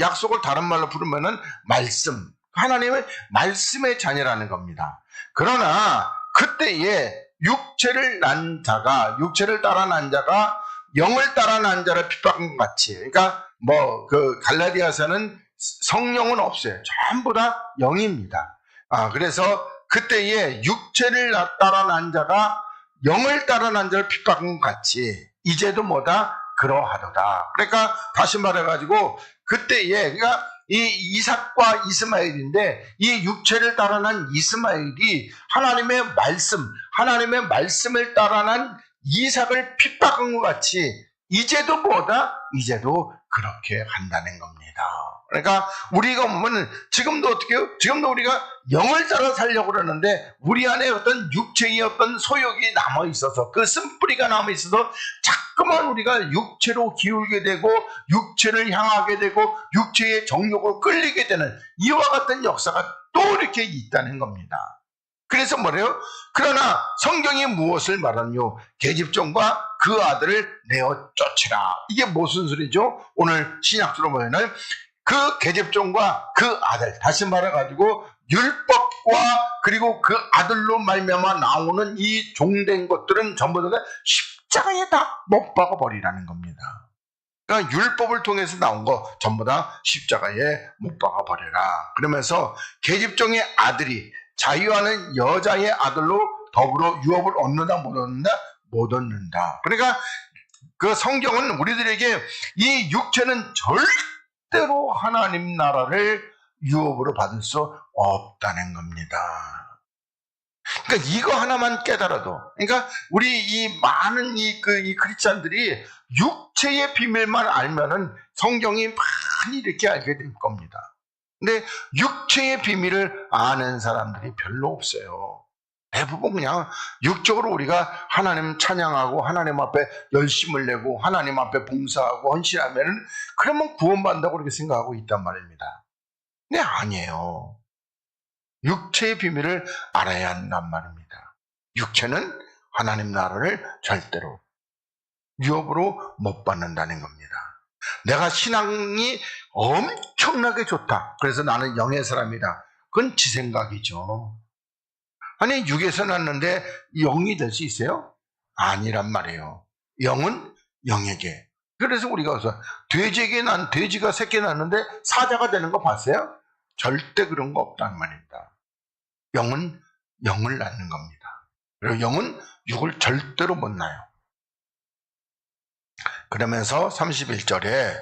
약속을 다른 말로 부르면은 말씀, 하나님의 말씀의 자녀라는 겁니다. 그러나 그때에 육체를 따라 난 자가 영을 따라 난 자를 핍박한 것 같이, 그러니까 뭐 그 갈라디아서는 성령은 없어요. 전부 다 영입니다. 그래서 그때에 육체를 따라 난 자가 영을 따라 난 자를 핍박한 것 같이 이제도 뭐다? 그러하도다. 그러니까 다시 말해가지고 그때에, 그러니까 이 이삭과 이스마엘인데 이 육체를 따라 난 이스마엘이 하나님의 말씀, 하나님의 말씀을 따라 난 이삭을 핍박한 것 같이 이제도 뭐다? 이제도 그렇게 한다는 겁니다. 그러니까 우리가 보면 지금도 어떻게 해요? 지금도 우리가 영을 따라 살려고 그러는데 우리 안에 어떤 육체의 어떤 소욕이 남아 있어서 그 쓴뿌리가 남아 있어서 자꾸만 우리가 육체로 기울게 되고 육체를 향하게 되고 육체의 정욕을 끌리게 되는 이와 같은 역사가 또 이렇게 있다는 겁니다. 그래서 뭐래요? 그러나 성경이 무엇을 말하느냐? 계집종과 그 아들을 내어 쫓으라. 이게 무슨 소리죠? 오늘 신약서로 보면은 그 계집종과 그 아들, 다시 말해가지고 율법과 그리고 그 아들로 말미암아 나오는 이 종된 것들은 전부 다 십자가에 다 못 박아 버리라는 겁니다. 그러니까 율법을 통해서 나온 거 전부 다 십자가에 못 박아 버려라. 그러면서 계집종의 아들이 자유하는 여자의 아들로 더불어 유업을 얻는다 못 얻는다? 못 얻는다. 그러니까 그 성경은 우리들에게 이 육체는 절대로 하나님 나라를 유업으로 받을 수 없다는 겁니다. 그러니까 이거 하나만 깨달아도, 그러니까 우리 이 많은 이 크리스찬들이 육체의 비밀만 알면은 성경이 많이 이렇게 알게 될 겁니다. 근데 육체의 비밀을 아는 사람들이 별로 없어요. 대부분 그냥 육적으로 우리가 하나님 찬양하고 하나님 앞에 열심을 내고 하나님 앞에 봉사하고 헌신하면은 그러면 구원받는다고 그렇게 생각하고 있단 말입니다. 근데 아니에요. 육체의 비밀을 알아야 한단 말입니다. 육체는 하나님 나라를 절대로 유업으로 못 받는다는 겁니다. 내가 신앙이 엄청나게 좋다. 그래서 나는 영의 사람이다. 그건 지 생각이죠. 아니 육에서 났는데 영이 될 수 있어요? 아니란 말이에요. 영은 영에게. 그래서 우리가 와서 돼지에게 난 돼지가 새끼 낳는데 사자가 되는 거 봤어요? 절대 그런 거 없단 말입니다. 영은 영을 낳는 겁니다. 그리고 영은 육을 절대로 못 낳아요. 그러면서 31절에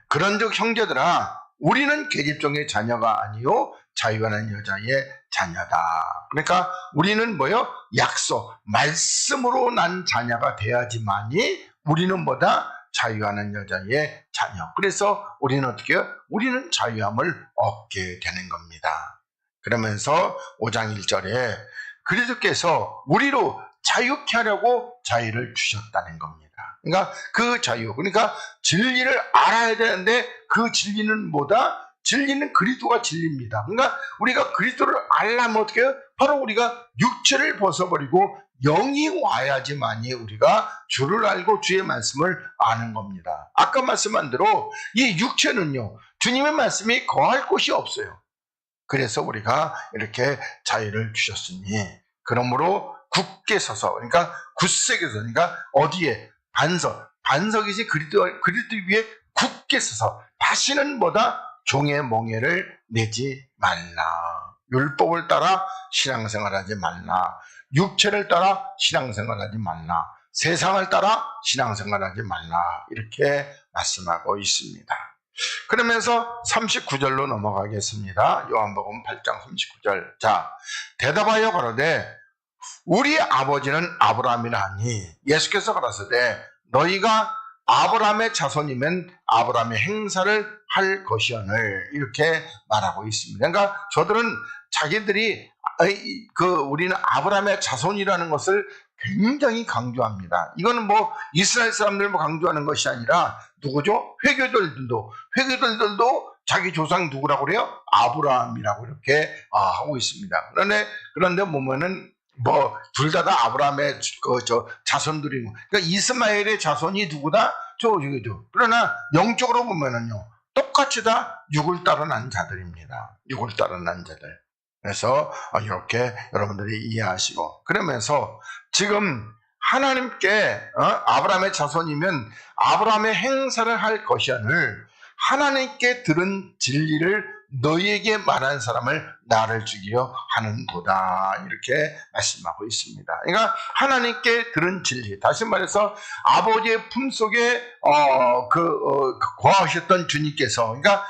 그런즉 형제들아 우리는 계집종의 자녀가 아니요 자유하는 여자의 자녀다. 그러니까 우리는 뭐요? 약속, 말씀으로 난 자녀가 돼야지만이 우리는 뭐다? 자유하는 여자의 자녀. 그래서 우리는 어떻게 해요? 우리는 자유함을 얻게 되는 겁니다. 그러면서 5장 1절에 그리스도께서 우리로 자유케 하려고 자유를 주셨다는 겁니다. 그러니까 그 자유, 그러니까 진리를 알아야 되는데 그 진리는 뭐다? 진리는 그리스도가 진리입니다. 그러니까 우리가 그리스도를 알려면 어떻게 해요? 바로 우리가 육체를 벗어버리고 영이 와야지만이 우리가 주를 알고 주의 말씀을 아는 겁니다. 아까 말씀한 대로 이 육체는요, 주님의 말씀이 거할 곳이 없어요. 그래서 우리가 이렇게 자유를 주셨으니 그러므로 굳게 서서, 그러니까 굳세게 서서, 그러니까 어디에? 반석이지 그리스도 위에 굳게 서서 다시는 뭐다? 종의 멍에를 내지 말라. 율법을 따라 신앙생활하지 말라. 육체를 따라 신앙생활하지 말라. 세상을 따라 신앙생활하지 말라. 이렇게 말씀하고 있습니다. 그러면서 39절로 넘어가겠습니다. 요한복음 8장 39절. 자, 대답하여 가로되 우리 아버지는 아브라함이라 하니 예수께서 가라사대 너희가 아브라함의 자손이면 아브라함의 행사를 할 것이오늘 이렇게 말하고 있습니다. 그러니까 저들은 자기들이 우리는 아브라함의 자손이라는 것을 굉장히 강조합니다. 이거는 뭐 이스라엘 사람들만 강조하는 것이 아니라 누구죠? 회교들도 자기 조상 누구라고 그래요? 아브라함이라고 이렇게 하고 있습니다. 그런데 보면은 뭐 둘 다 아브라함의 자손들이고, 그러니까 이스마엘의 자손이 누구다? 저기죠. 그러나 영적으로 보면은요 똑같이 다 육을 따라 난 자들입니다. 육을 따라 난 자들. 그래서 이렇게 여러분들이 이해하시고, 그러면서 지금 하나님께 아브라함의 자손이면 아브라함의 행사를 할 것이오늘 하나님께 들은 진리를 너희에게 말한 사람을 나를 죽이려 하는도다 이렇게 말씀하고 있습니다. 그러니까 하나님께 들은 진리, 다시 말해서 아버지의 품속에 거하셨던 주님께서, 그러니까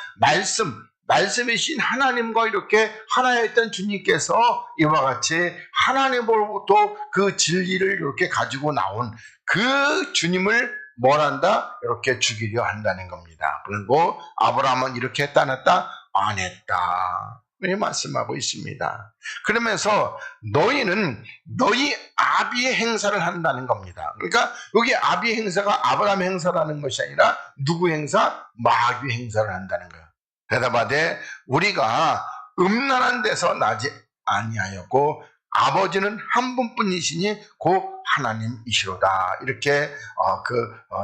말씀이신 하나님과 이렇게 하나였던 주님께서 이와 같이 하나님으로부터 그 진리를 이렇게 가지고 나온 그 주님을 뭘 한다? 이렇게 죽이려 한다는 겁니다. 그리고 아브라함은 이렇게 했다 안 했다? 안 했다. 이 말씀하고 있습니다. 그러면서 너희는 너희 아비의 행사를 한다는 겁니다. 그러니까 여기 아비의 행사가 아브라함의 행사라는 것이 아니라 누구 행사? 마귀의 행사를 한다는 거예요. 대답하되 우리가 음란한 데서 나지 아니하였고 아버지는 한 분뿐이시니 곧 하나님이시로다. 이렇게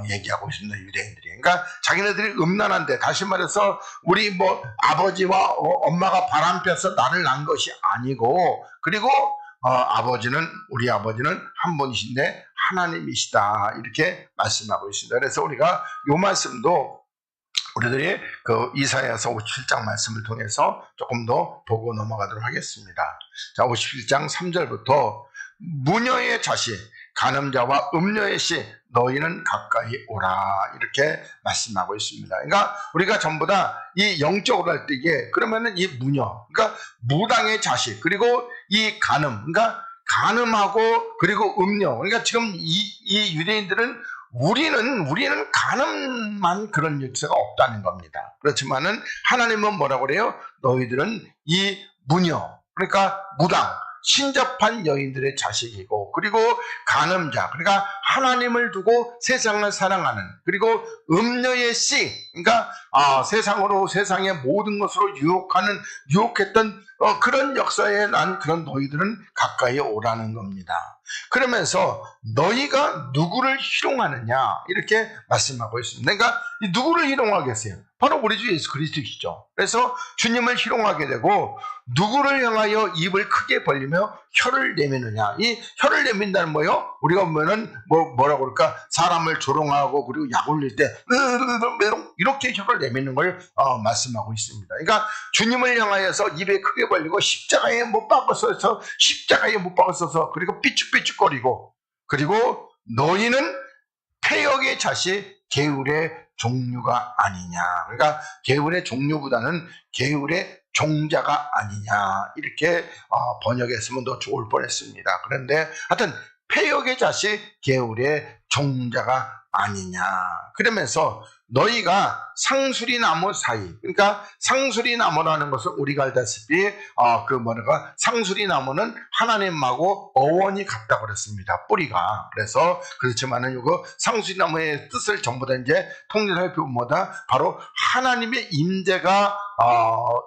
얘기하고 있습니다. 유대인들이. 그러니까 자기네들이 음란한데, 다시 말해서 우리 뭐 아버지와 엄마가 바람 펴서 나를 낳은 것이 아니고, 그리고 우리 아버지는 한 분이신데 하나님이시다. 이렇게 말씀하고 있습니다. 그래서 우리가 이 말씀도 우리들이 그 이사야서 57장 말씀을 통해서 조금 더 보고 넘어가도록 하겠습니다. 자, 57장 3절부터 무녀의 자식, 간음자와 음녀의 씨, 너희는 가까이 오라. 이렇게 말씀하고 있습니다. 그러니까 우리가 전부 다 이 영적으로 할 때에 그러면은 이 무녀, 그러니까 무당의 자식, 그리고 이 간음, 그러니까 간음하고 그리고 음녀. 그러니까 지금 이 유대인들은 우리는 간음만 그런 역사가 없다는 겁니다. 그렇지만은 하나님은 뭐라고 그래요? 너희들은 이 무녀, 그러니까 무당, 신접한 여인들의 자식이고, 그리고 간음자, 그러니까 하나님을 두고 세상을 사랑하는, 그리고 음녀의 씨, 그러니까 세상의 모든 것으로 유혹했던 그런 역사에 난 그런 너희들은 가까이 오라는 겁니다. 그러면서 너희가 누구를 희롱하느냐 이렇게 말씀하고 있습니다. 그러니까 누구를 희롱하겠어요? 바로 우리 주 예수 그리스도시죠. 그래서 주님을 희롱하게 되고 누구를 향하여 입을 크게 벌리며 혀를 내미느냐. 이 혀를 내민다는 뭐예요? 우리가 보면은 뭐라고 그럴까? 사람을 조롱하고 그리고 약 올릴 때 이렇게 혀를 내미는 걸 말씀하고 있습니다. 그러니까 주님을 향하여서 입에 크게 벌리고 십자가에 못 박아서서 그리고 삐죽삐죽거리고, 그리고 너희는 폐역의 자식 게울의 종류가 아니냐. 그러니까 게울의 종류보다는 게울의 종자가 아니냐. 이렇게 번역했으면 더 좋을 뻔했습니다. 그런데 하여튼 폐역의 자식 게울의 종자가 아니냐. 그러면서 너희가 상수리 나무 사이, 그러니까 상수리 나무라는 것은 우리가 알다시피 상수리 나무는 하나님하고 어원이 같다고 그랬습니다. 뿌리가. 그래서 그렇지만은 이거 상수리 나무의 뜻을 전부 다 이제 통일할 필요보다 바로 하나님의 임재가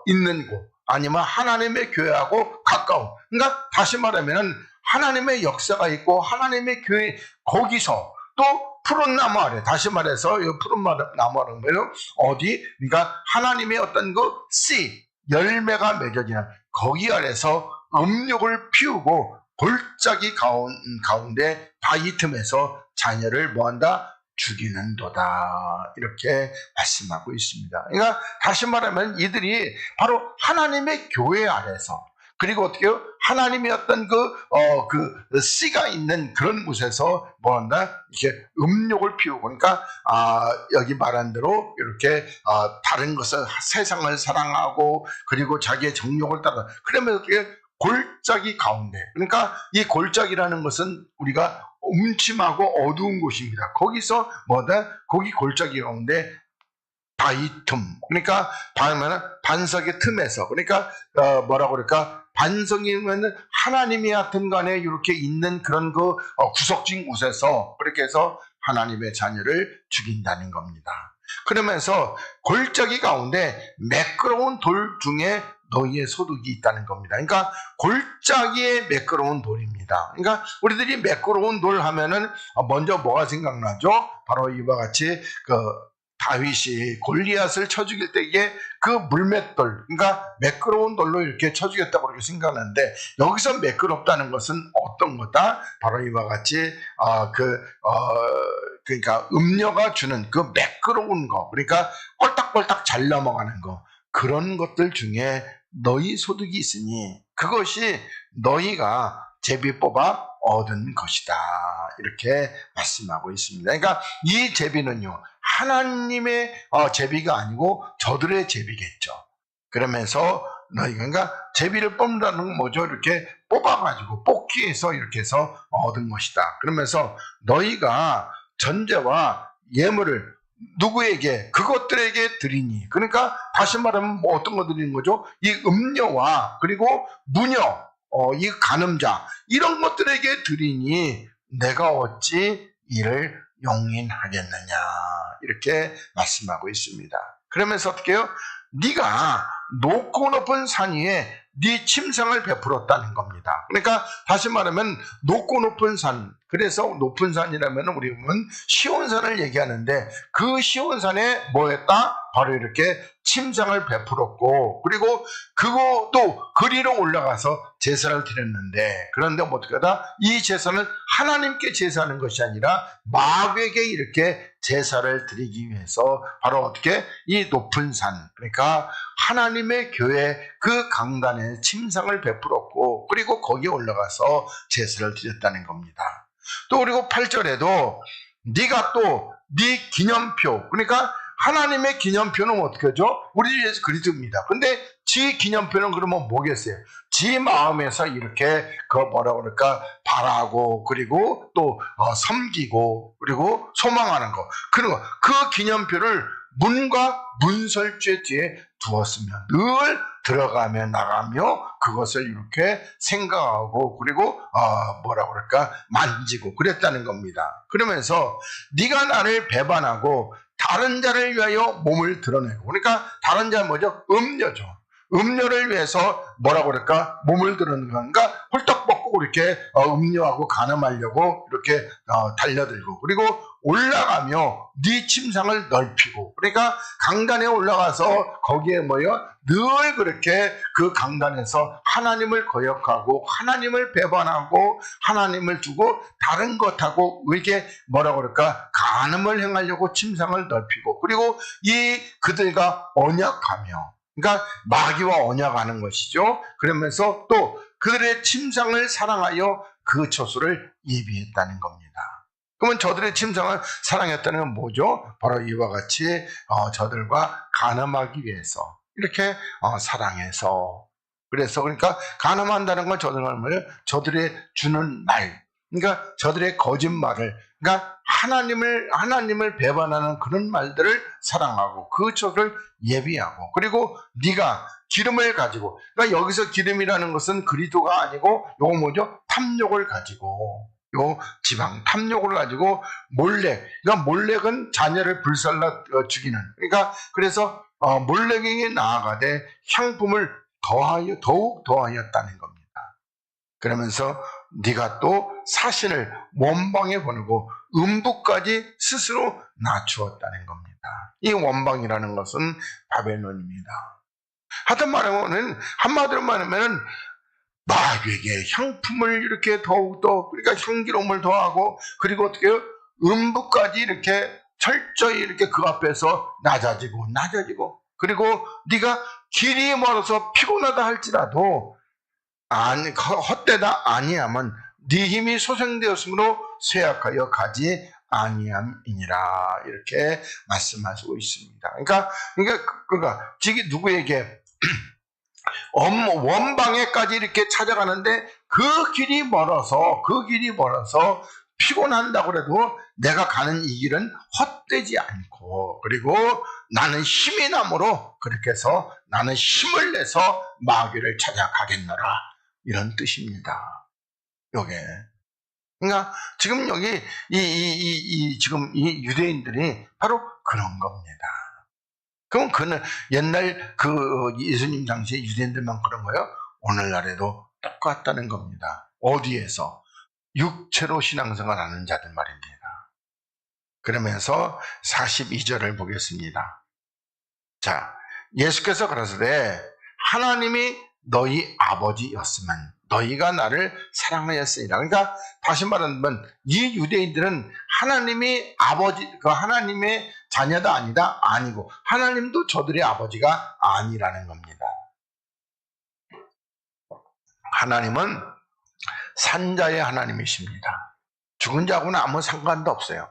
있는 곳, 아니면 하나님의 교회하고 가까운. 그러니까 다시 말하면은 하나님의 역사가 있고 하나님의 교회, 거기서 또 푸른 나무 아래, 다시 말해서 이 푸른 나무라는 거예요. 어디? 그러니까 하나님의 어떤 씨, 열매가 맺어지는 거기 아래서 음욕을 피우고 골짜기 가운데 바위 틈에서 자녀를 뭐한다? 죽이는도다. 이렇게 말씀하고 있습니다. 그러니까 다시 말하면 이들이 바로 하나님의 교회 아래서, 그리고 어떻게 해요? 하나님의 어떤 씨가 있는 그런 곳에서 뭐한다? 이렇게 음욕을 피우고, 그러니까 여기 말한 대로 이렇게 다른 것을, 세상을 사랑하고 그리고 자기의 정욕을 따라, 그러면 어떻게 골짜기 가운데, 그러니까 이 골짜기라는 것은 우리가 음침하고 어두운 곳입니다. 거기서 거기 골짜기 가운데 바위 틈, 그러니까 반석의 틈에서, 그러니까 뭐라고 그럴까? 반석이면 하나님이 하여튼 간에 이렇게 있는 그런 구석진 곳에서 그렇게 해서 하나님의 자녀를 죽인다는 겁니다. 그러면서 골짜기 가운데 매끄러운 돌 중에 너희의 소득이 있다는 겁니다. 그러니까 골짜기에 매끄러운 돌입니다. 그러니까 우리들이 매끄러운 돌 하면은 먼저 뭐가 생각나죠? 바로 이와 같이 다윗이 골리앗을 쳐 죽일 때에 그 물맷돌, 그러니까 매끄러운 돌로 이렇게 쳐 죽였다고 그렇게 생각하는데, 여기서 매끄럽다는 것은 어떤 거다? 바로 이와 같이 그러니까 음녀가 주는 그 매끄러운 거, 그러니까 꼴딱꼴딱 잘 넘어가는 거, 그런 것들 중에 너희 소득이 있으니 그것이 너희가 제비 뽑아 얻은 것이다. 이렇게 말씀하고 있습니다. 그러니까 이 제비는요, 하나님의 제비가 아니고 저들의 제비겠죠. 그러면서 너희가, 그러니까 제비를 뽑는다는 건 뭐죠? 이렇게 뽑아가지고 뽑기해서 이렇게 해서 얻은 것이다. 그러면서 너희가 전제와 예물을 누구에게? 그것들에게 드리니. 그러니까 다시 말하면 뭐 어떤 거 드리는 거죠? 이 음녀와 그리고 무녀, 이 간음자, 이런 것들에게 드리니 내가 어찌 이를 용인하겠느냐, 이렇게 말씀하고 있습니다. 그러면서 어떻게 해요? 네가 높고 높은 산 위에 네 침상을 베풀었다는 겁니다. 그러니까 다시 말하면 높고 높은 산, 그래서 높은 산이라면 우리 보면 시온산을 얘기하는데, 그 시온산에 뭐 했다? 바로 이렇게 침상을 베풀었고, 그리고 그것도 그리로 올라가서 제사를 드렸는데, 그런데 어떻게 하다? 이 제사는 하나님께 제사하는 것이 아니라 마귀에게 이렇게 제사를 드리기 위해서 바로 어떻게? 이 높은 산, 그러니까 하나님의 교회 그 강단에 침상을 베풀었고, 그리고 거기에 올라가서 제사를 드렸다는 겁니다. 또 그리고 8절에도 네가 또 네 기념표, 그러니까 하나님의 기념표는 어떻게 하죠? 우리 주 예수 그리스도입니다. 근데 지 기념표는 그러면 뭐겠어요? 지 마음에서 이렇게 그 뭐라 그럴까, 바라고, 그리고 또 섬기고, 그리고 소망하는 거, 그런 거, 그 기념표를 문과 문설주의 뒤에 두었으면 늘 들어가며 나가며 그것을 이렇게 생각하고, 그리고 뭐라 그럴까, 만지고 그랬다는 겁니다. 그러면서 네가 나를 배반하고 다른 자를 위하여 몸을 드러내고, 그러니까 다른 자는 뭐죠? 음녀죠. 음녀를 위해서 뭐라 그럴까, 몸을 드러내는 건가, 홀딱 벗고 이렇게 음녀하고 간음하려고 이렇게 달려들고, 그리고 올라가며 네 침상을 넓히고, 그러니까 강단에 올라가서 거기에 뭐요? 늘 그렇게 그 강단에서 하나님을 거역하고 하나님을 배반하고 하나님을 두고 다른 것하고 이게 뭐라 그럴까, 간음을 행하려고 침상을 넓히고, 그리고 이 그들과 언약하며, 그러니까 마귀와 언약하는 것이죠. 그러면서 또 그들의 침상을 사랑하여 그 처소를 예비했다는 겁니다. 그러면 저들의 침상을 사랑했다는 건 뭐죠? 바로 이와 같이 저들과 간음하기 위해서 이렇게 사랑해서, 그래서 그러니까 간음한다는 건 저들의 주는 말, 그러니까 저들의 거짓말을, 그러니까 하나님을 배반하는 그런 말들을 사랑하고 그 처소를 예비하고, 그리고 네가 기름을 가지고, 그러니까 여기서 기름이라는 것은 그리스도가 아니고 요거 뭐죠? 탐욕을 가지고, 요 지방 탐욕을 가지고 몰렉, 그러니까 몰렉은 자녀를 불살라 죽이는, 그러니까 그래서 몰렉에게 나아가되 향품을 더욱 더하였다는 겁니다. 그러면서 네가 또 사신을 원방에 보내고 음부까지 스스로 낮추었다는 겁니다. 이 원방이라는 것은 바벨론입니다. 하여튼 말하면, 한마디로 말하면 마귀에게 향품을 이렇게 더욱더, 그러니까 향기로움을 더하고, 그리고 어떻게 해요? 음부까지 이렇게 철저히 이렇게 그 앞에서 낮아지고, 그리고 네가 길이 멀어서 피곤하다 할지라도 헛되다 아니하면 네 힘이 소생되었으므로 쇠약하여 가지 아니함이니라, 이렇게 말씀하시고 있습니다. 그러니까 지금 누구에게 원방에까지 이렇게 찾아가는데 그 길이 멀어서 피곤한다고 해도 내가 가는 이 길은 헛되지 않고, 그리고 나는 힘이 남으로 그렇게 해서 나는 힘을 내서 마귀를 찾아가겠노라, 이런 뜻입니다. 요게. 그러니까 지금 여기 지금 이 유대인들이 바로 그런 겁니다. 그럼 그는 옛날 그 예수님 당시에 유대인들만 그런 거예요? 오늘날에도 똑같다는 겁니다. 어디에서? 육체로 신앙생활 하는 자들 말입니다. 그러면서 42절을 보겠습니다. 자, 예수께서 그러시되 하나님이 너희 아버지였으면 너희가 나를 사랑하였으니라. 그러니까 다시 말하면 이 유대인들은 하나님이 아버지, 그 하나님의 자녀다 아니다? 아니고 하나님도 저들의 아버지가 아니라는 겁니다. 하나님은 산자의 하나님이십니다. 죽은 자하고는 아무 상관도 없어요.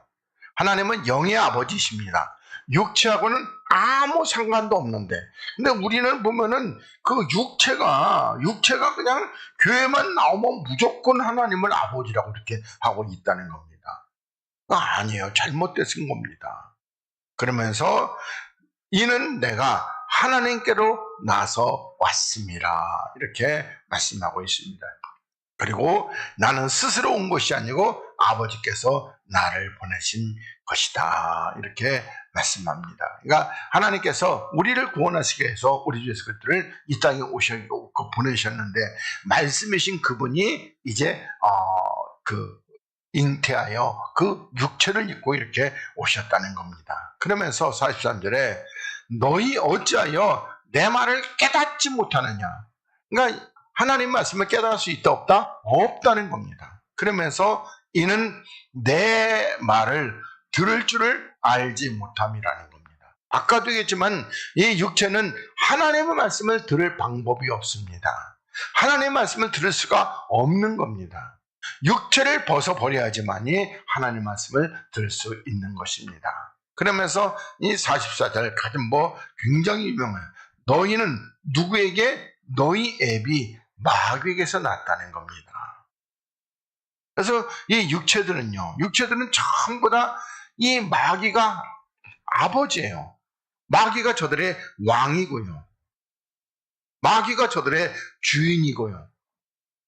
하나님은 영의 아버지십니다. 육체하고는 아무 상관도 없는데, 근데 우리는 보면은 그 육체가 그냥 교회만 나오면 무조건 하나님을 아버지라고 이렇게 하고 있다는 겁니다. 아니에요. 잘못된 겁니다. 그러면서 이는 내가 하나님께로 나서 왔습니다, 이렇게 말씀하고 있습니다. 그리고 나는 스스로 온 것이 아니고 아버지께서 나를 보내신 것이다, 이렇게 말씀합니다. 그러니까 하나님께서 우리를 구원하시기 위해서 우리 주 예수 그리스도를 이 땅에 오셨고 보내셨는데, 말씀이신 그분이 이제 잉태하여 그 육체를 입고 이렇게 오셨다는 겁니다. 그러면서 43절에 너희 어찌하여 내 말을 깨닫지 못하느냐. 그러니까 하나님 말씀을 깨달을 수 있다 없다? 없다는 겁니다. 그러면서 이는 내 말을 들을 줄을 알지 못함이라는 겁니다. 아까도 얘기했지만 이 육체는 하나님의 말씀을 들을 방법이 없습니다. 하나님의 말씀을 들을 수가 없는 겁니다. 육체를 벗어버려야지만이 하나님의 말씀을 들을 수 있는 것입니다. 그러면서 이 44절 가진 굉장히 유명해요. 너희는 누구에게? 너희 앱이 마귀에게서 났다는 겁니다. 그래서 이 육체들은 전부 다 이 마귀가 아버지예요. 마귀가 저들의 왕이고요. 마귀가 저들의 주인이고요.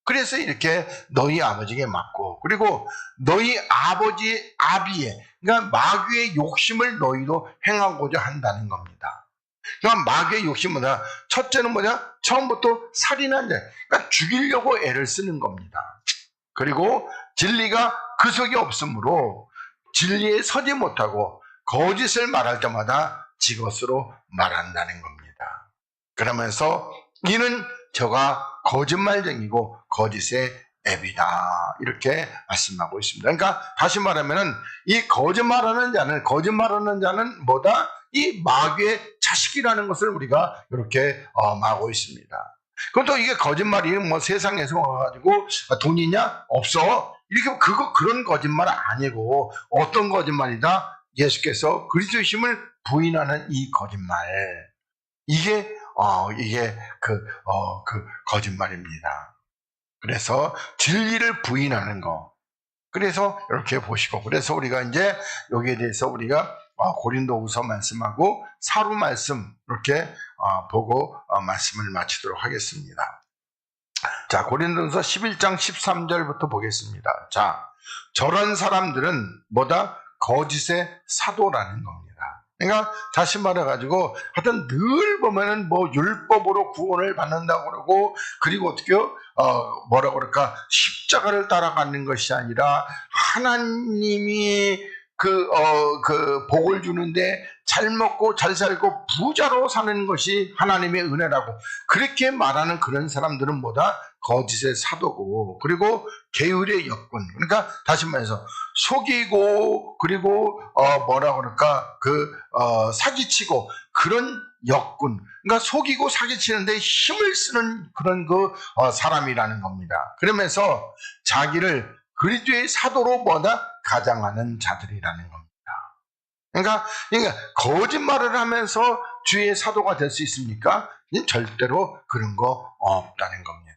그래서 이렇게 너희 아버지에게 맞고, 그리고 너희 아버지 아비의, 그러니까 마귀의 욕심을 너희도 행하고자 한다는 겁니다. 그러니까 마귀의 욕심은 첫째는 처음부터 살인한 자, 그러니까 죽이려고 애를 쓰는 겁니다. 그리고 진리가 그 속에 없으므로 진리에 서지 못하고 거짓을 말할 때마다 지 것으로 말한다는 겁니다. 그러면서 이는 저가 거짓말쟁이고 거짓의 앱이다, 이렇게 말씀하고 있습니다. 그러니까 다시 말하면은 이 거짓말하는 자는 뭐다? 이 마귀의 자식이라는 것을 우리가 이렇게 말하고 있습니다. 그럼 또 이게 거짓말이 세상에서 와가지고 돈이냐? 없어. 이렇게 그런 거짓말 아니고 어떤 거짓말이다? 예수께서 그리스도의 힘을 부인하는 이 거짓말. 이게 그 거짓말입니다. 그래서 진리를 부인하는 거. 그래서 이렇게 보시고, 그래서 우리가 이제 여기에 대해서 우리가 고린도후서 말씀하고 사루 말씀 이렇게 보고 말씀을 마치도록 하겠습니다. 자, 고린도후서 11장 13절부터 보겠습니다. 자, 저런 사람들은 거짓의 사도라는 겁니다. 그러니까 다시 말해가지고 하여튼 늘 보면은 율법으로 구원을 받는다고 그러고, 그리고 어떻게요? 뭐라고 그럴까? 십자가를 따라가는 것이 아니라 하나님이 그 복을 주는데 잘 먹고 잘 살고 부자로 사는 것이 하나님의 은혜라고 그렇게 말하는 그런 사람들은 거짓의 사도고, 그리고 게으르의 역군. 그러니까 다시 말해서 속이고, 그리고 뭐라고 그럴까? 사기치고 그런 역군. 그러니까 속이고 사기치는데 힘을 쓰는 그런 사람이라는 겁니다. 그러면서 자기를 그리스도의 사도로 가장하는 자들이라는 겁니다. 그러니까 거짓말을 하면서 주의 사도가 될 수 있습니까? 절대로 그런 거 없다는 겁니다.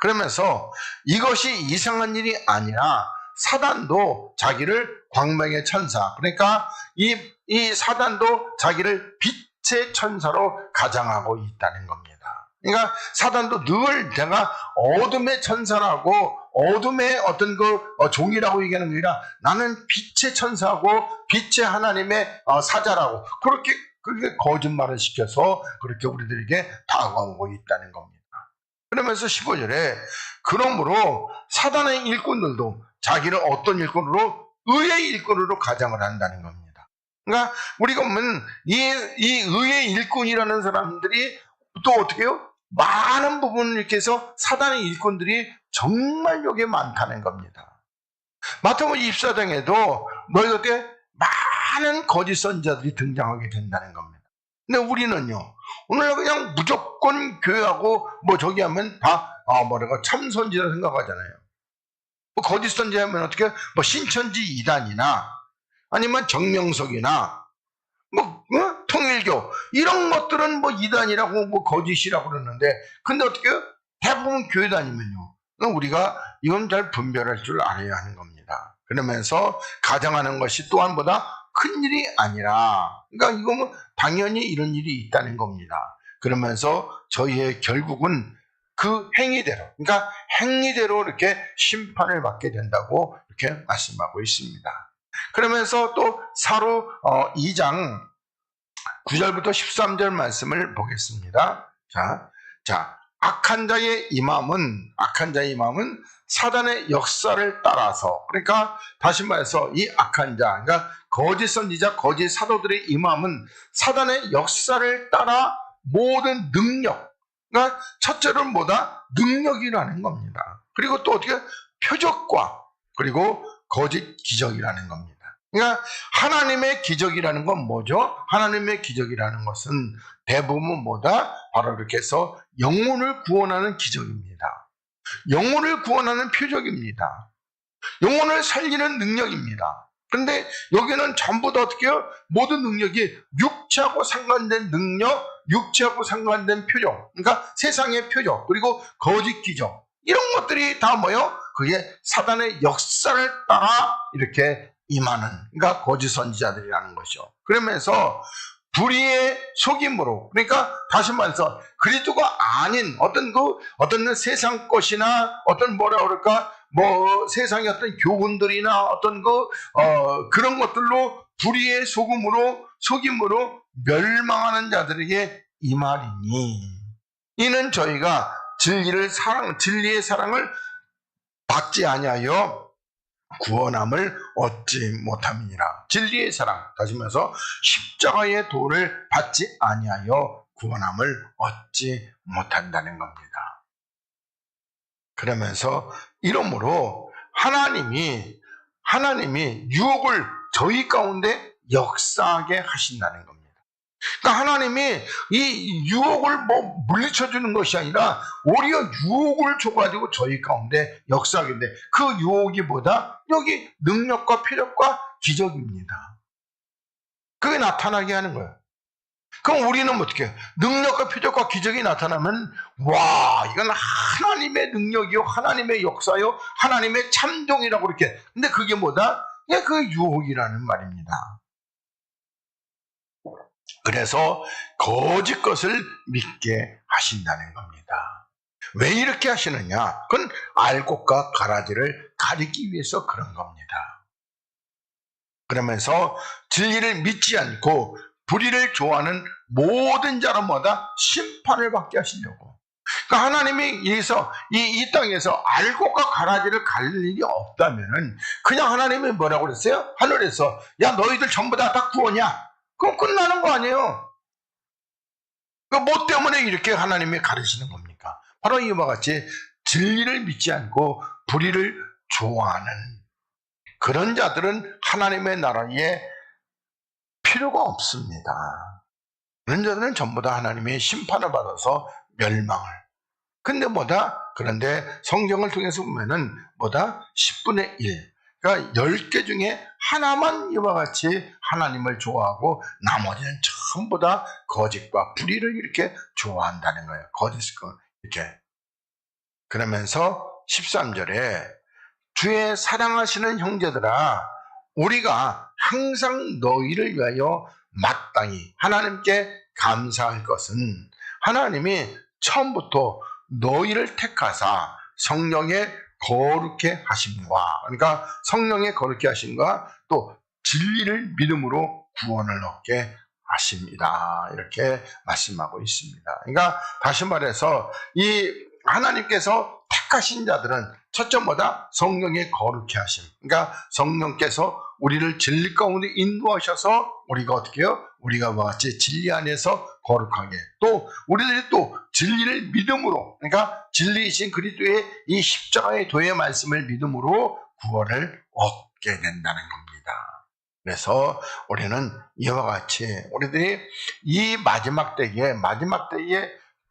그러면서 이것이 이상한 일이 아니라 사단도 자기를 광명의 천사, 그러니까 이 사단도 자기를 빛의 천사로 가장하고 있다는 겁니다. 그러니까 사단도 늘 내가 어둠의 천사라고, 어둠의 어떤 종이라고 얘기하는 게 아니라 나는 빛의 천사고 빛의 하나님의 사자라고 그렇게 거짓말을 시켜서 그렇게 우리들에게 다가오고 있다는 겁니다. 그러면서 15절에 그러므로 사단의 일꾼들도 자기를 어떤 일꾼으로? 의의 일꾼으로 가장을 한다는 겁니다. 그러니까 우리가 보면 이 의의 일꾼이라는 사람들이 또 어떻게 해요? 많은 부분을 이렇게 해서 사단의 일꾼들이 정말 여기에 많다는 겁니다. 마태복음 24장에도 이렇게 많은 거짓 선지자들이 등장하게 된다는 겁니다. 근데 우리는요, 오늘 그냥 무조건 교회하고 저기 하면 다 참 선지자 생각하잖아요. 거짓 선지자 하면 어떻게 신천지 이단이나 아니면 정명석이나 통일교 이런 것들은 뭐 이단이라고 뭐 거짓이라고 그러는데, 근데 어떻게 대부분 교회 다니면요, 우리가 이건 잘 분별할 줄 알아야 하는 겁니다. 그러면서 가정하는 것이 또한보다 큰 일이 아니라, 그러니까 이거 뭐 당연히 이런 일이 있다는 겁니다. 그러면서 저희의 결국은 그 행위대로, 그러니까 행위대로 이렇게 심판을 받게 된다고 이렇게 말씀하고 있습니다. 그러면서 또 사로 2장 9절부터 13절 말씀을 보겠습니다. 자, 악한 자의 임함은 사단의 역사를 따라서, 그러니까 다시 말해서 이 악한 자, 그러니까 거짓 선지자, 거짓 사도들의 임함은 사단의 역사를 따라 모든 능력, 그러니까 첫째로 뭐다? 능력이라는 겁니다. 그리고 또 어떻게? 표적과, 그리고 거짓 기적이라는 겁니다. 그러니까 하나님의 기적이라는 건 뭐죠? 하나님의 기적이라는 것은 대부분 뭐다? 바로 이렇게 해서 영혼을 구원하는 기적입니다. 영혼을 구원하는 표적입니다. 영혼을 살리는 능력입니다. 그런데 여기는 전부 다 어떻게 해요? 모든 능력이 육체하고 상관된 능력, 육체하고 상관된 표적, 그러니까 세상의 표적, 그리고 거짓 기적, 이런 것들이 다 뭐예요? 그게 사단의 역사를 따라 이렇게 임하는, 그러니까 거짓 선지자들이라는 것이죠. 그러면서 불의의 속임으로, 그러니까 다시 말해서 그리스도가 아닌 어떤 세상 것이나 어떤 뭐라 그럴까, 뭐 세상의 어떤 교훈들이나 어떤 그런 것들로 불의의 속임으로 멸망하는 자들에게 임하리니, 이는 저희가 진리의 사랑을 받지 아니하여 구원함을 얻지 못함이니라. 진리의 사랑, 다시 말해서 십자가의 도를 받지 아니하여 구원함을 얻지 못한다는 겁니다. 그러면서 이러므로 하나님이 유혹을 저희 가운데 역사하게 하신다는 겁니다. 그러니까 하나님이 이 유혹을 물리쳐주는 것이 아니라 오히려 유혹을 줘가지고 저희 가운데 역사하게 돼. 그 유혹이 뭐다? 여기 능력과 표적과 기적입니다. 그게 나타나게 하는 거예요. 그럼 우리는 어떻게 해요? 능력과 표적과 기적이 나타나면, 와, 이건 하나님의 능력이요, 하나님의 역사요, 하나님의 참동이라고 이렇게. 근데 그게 뭐다? 그 유혹이라는 말입니다. 그래서 거짓 것을 믿게 하신다는 겁니다. 왜 이렇게 하시느냐? 그건 알곡과 가라지를 가리기 위해서 그런 겁니다. 그러면서 진리를 믿지 않고 불의를 좋아하는 모든 자로마다 심판을 받게 하시려고. 그러니까 하나님이 이 땅에서 알곡과 가라지를 가릴 일이 없다면은 그냥 하나님이 뭐라고 그랬어요? 하늘에서 야, 너희들 전부 다 구원이야. 그럼 끝나는 거 아니에요? 뭐 때문에 이렇게 하나님이 가르치는 겁니까? 바로 이와 같이 진리를 믿지 않고 불의를 좋아하는 그런 자들은 하나님의 나라에 필요가 없습니다. 그런 자들은 전부 다 하나님의 심판을 받아서 멸망을. 그런데 성경을 통해서 보면은 10분의 1. 그러니까 10개 중에 하나만 이와 같이 하나님을 좋아하고 나머지는 전부 다 거짓과 불의를 이렇게 좋아한다는 거예요. 거짓과 이렇게. 그러면서 13절에 주의 사랑하시는 형제들아, 우리가 항상 너희를 위하여 마땅히 하나님께 감사할 것은 하나님이 처음부터 너희를 택하사 성령의 거룩해 하심과, 그러니까 성령의 거룩해 하심과 또 진리를 믿음으로 구원을 얻게 하십니다. 이렇게 말씀하고 있습니다. 그러니까 다시 말해서 이 하나님께서 택하신 자들은 첫째 성령의 거룩해 하심. 그러니까 성령께서 우리를 진리 가운데 인도하셔서 우리가 어떻게 해요? 우리가 같이 진리 안에서 거룩하게, 또 우리들이 또 진리를 믿음으로, 그러니까 진리이신 그리스도의 이 십자가의 도의 말씀을 믿음으로 구원을 얻게 된다는 겁니다. 그래서 우리는 이와 같이 우리들이 이 마지막 때에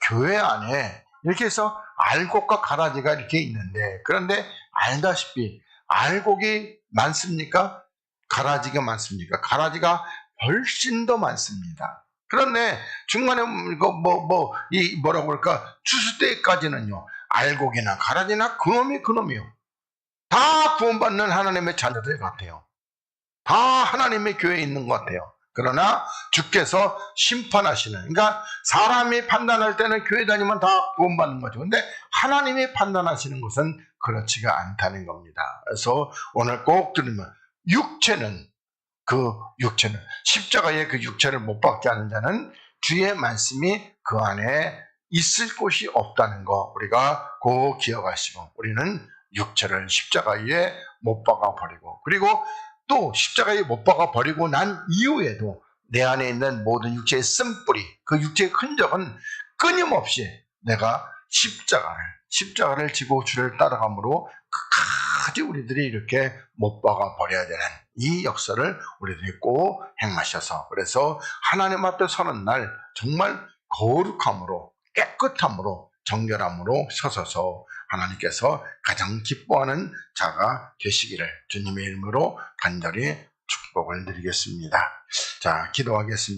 교회 안에 이렇게 해서 알곡과 가라지가 이렇게 있는데, 그런데 알다시피 알곡이 많습니까? 가라지가 많습니까? 가라지가 훨씬 더 많습니다. 그런데 중간에 뭐라고 그럴까, 추수 때까지는요, 알곡이나 가라지나 그놈이요. 다 구원받는 하나님의 자녀들 같아요. 다 하나님의 교회에 있는 것 같아요. 그러나 주께서 심판하시는, 그러니까 사람이 판단할 때는 교회 다니면 다 구원받는 거죠. 근데 하나님이 판단하시는 것은 그렇지가 않다는 겁니다. 그래서 오늘 꼭 들으면, 육체는 십자가에 그 육체를 못 박게 하는 자는 주의 말씀이 그 안에 있을 곳이 없다는 거 우리가 꼭 기억하시고, 우리는 육체를 십자가에 못 박아 버리고, 그리고 또 십자가에 못 박아 버리고 난 이후에도 내 안에 있는 모든 육체의 쓴뿌리, 그 육체의 흔적은 끊임없이 내가 십자가를 지고 주를 따라감으로 끝까지 우리들이 이렇게 못 박아 버려야 되는 이 역사를 우리들이 꼭 행하셔서, 그래서 하나님 앞에 서는 날 정말 거룩함으로, 깨끗함으로, 정결함으로 서서서 하나님께서 가장 기뻐하는 자가 되시기를 주님의 이름으로 간절히 축복을 드리겠습니다. 자, 기도하겠습니다.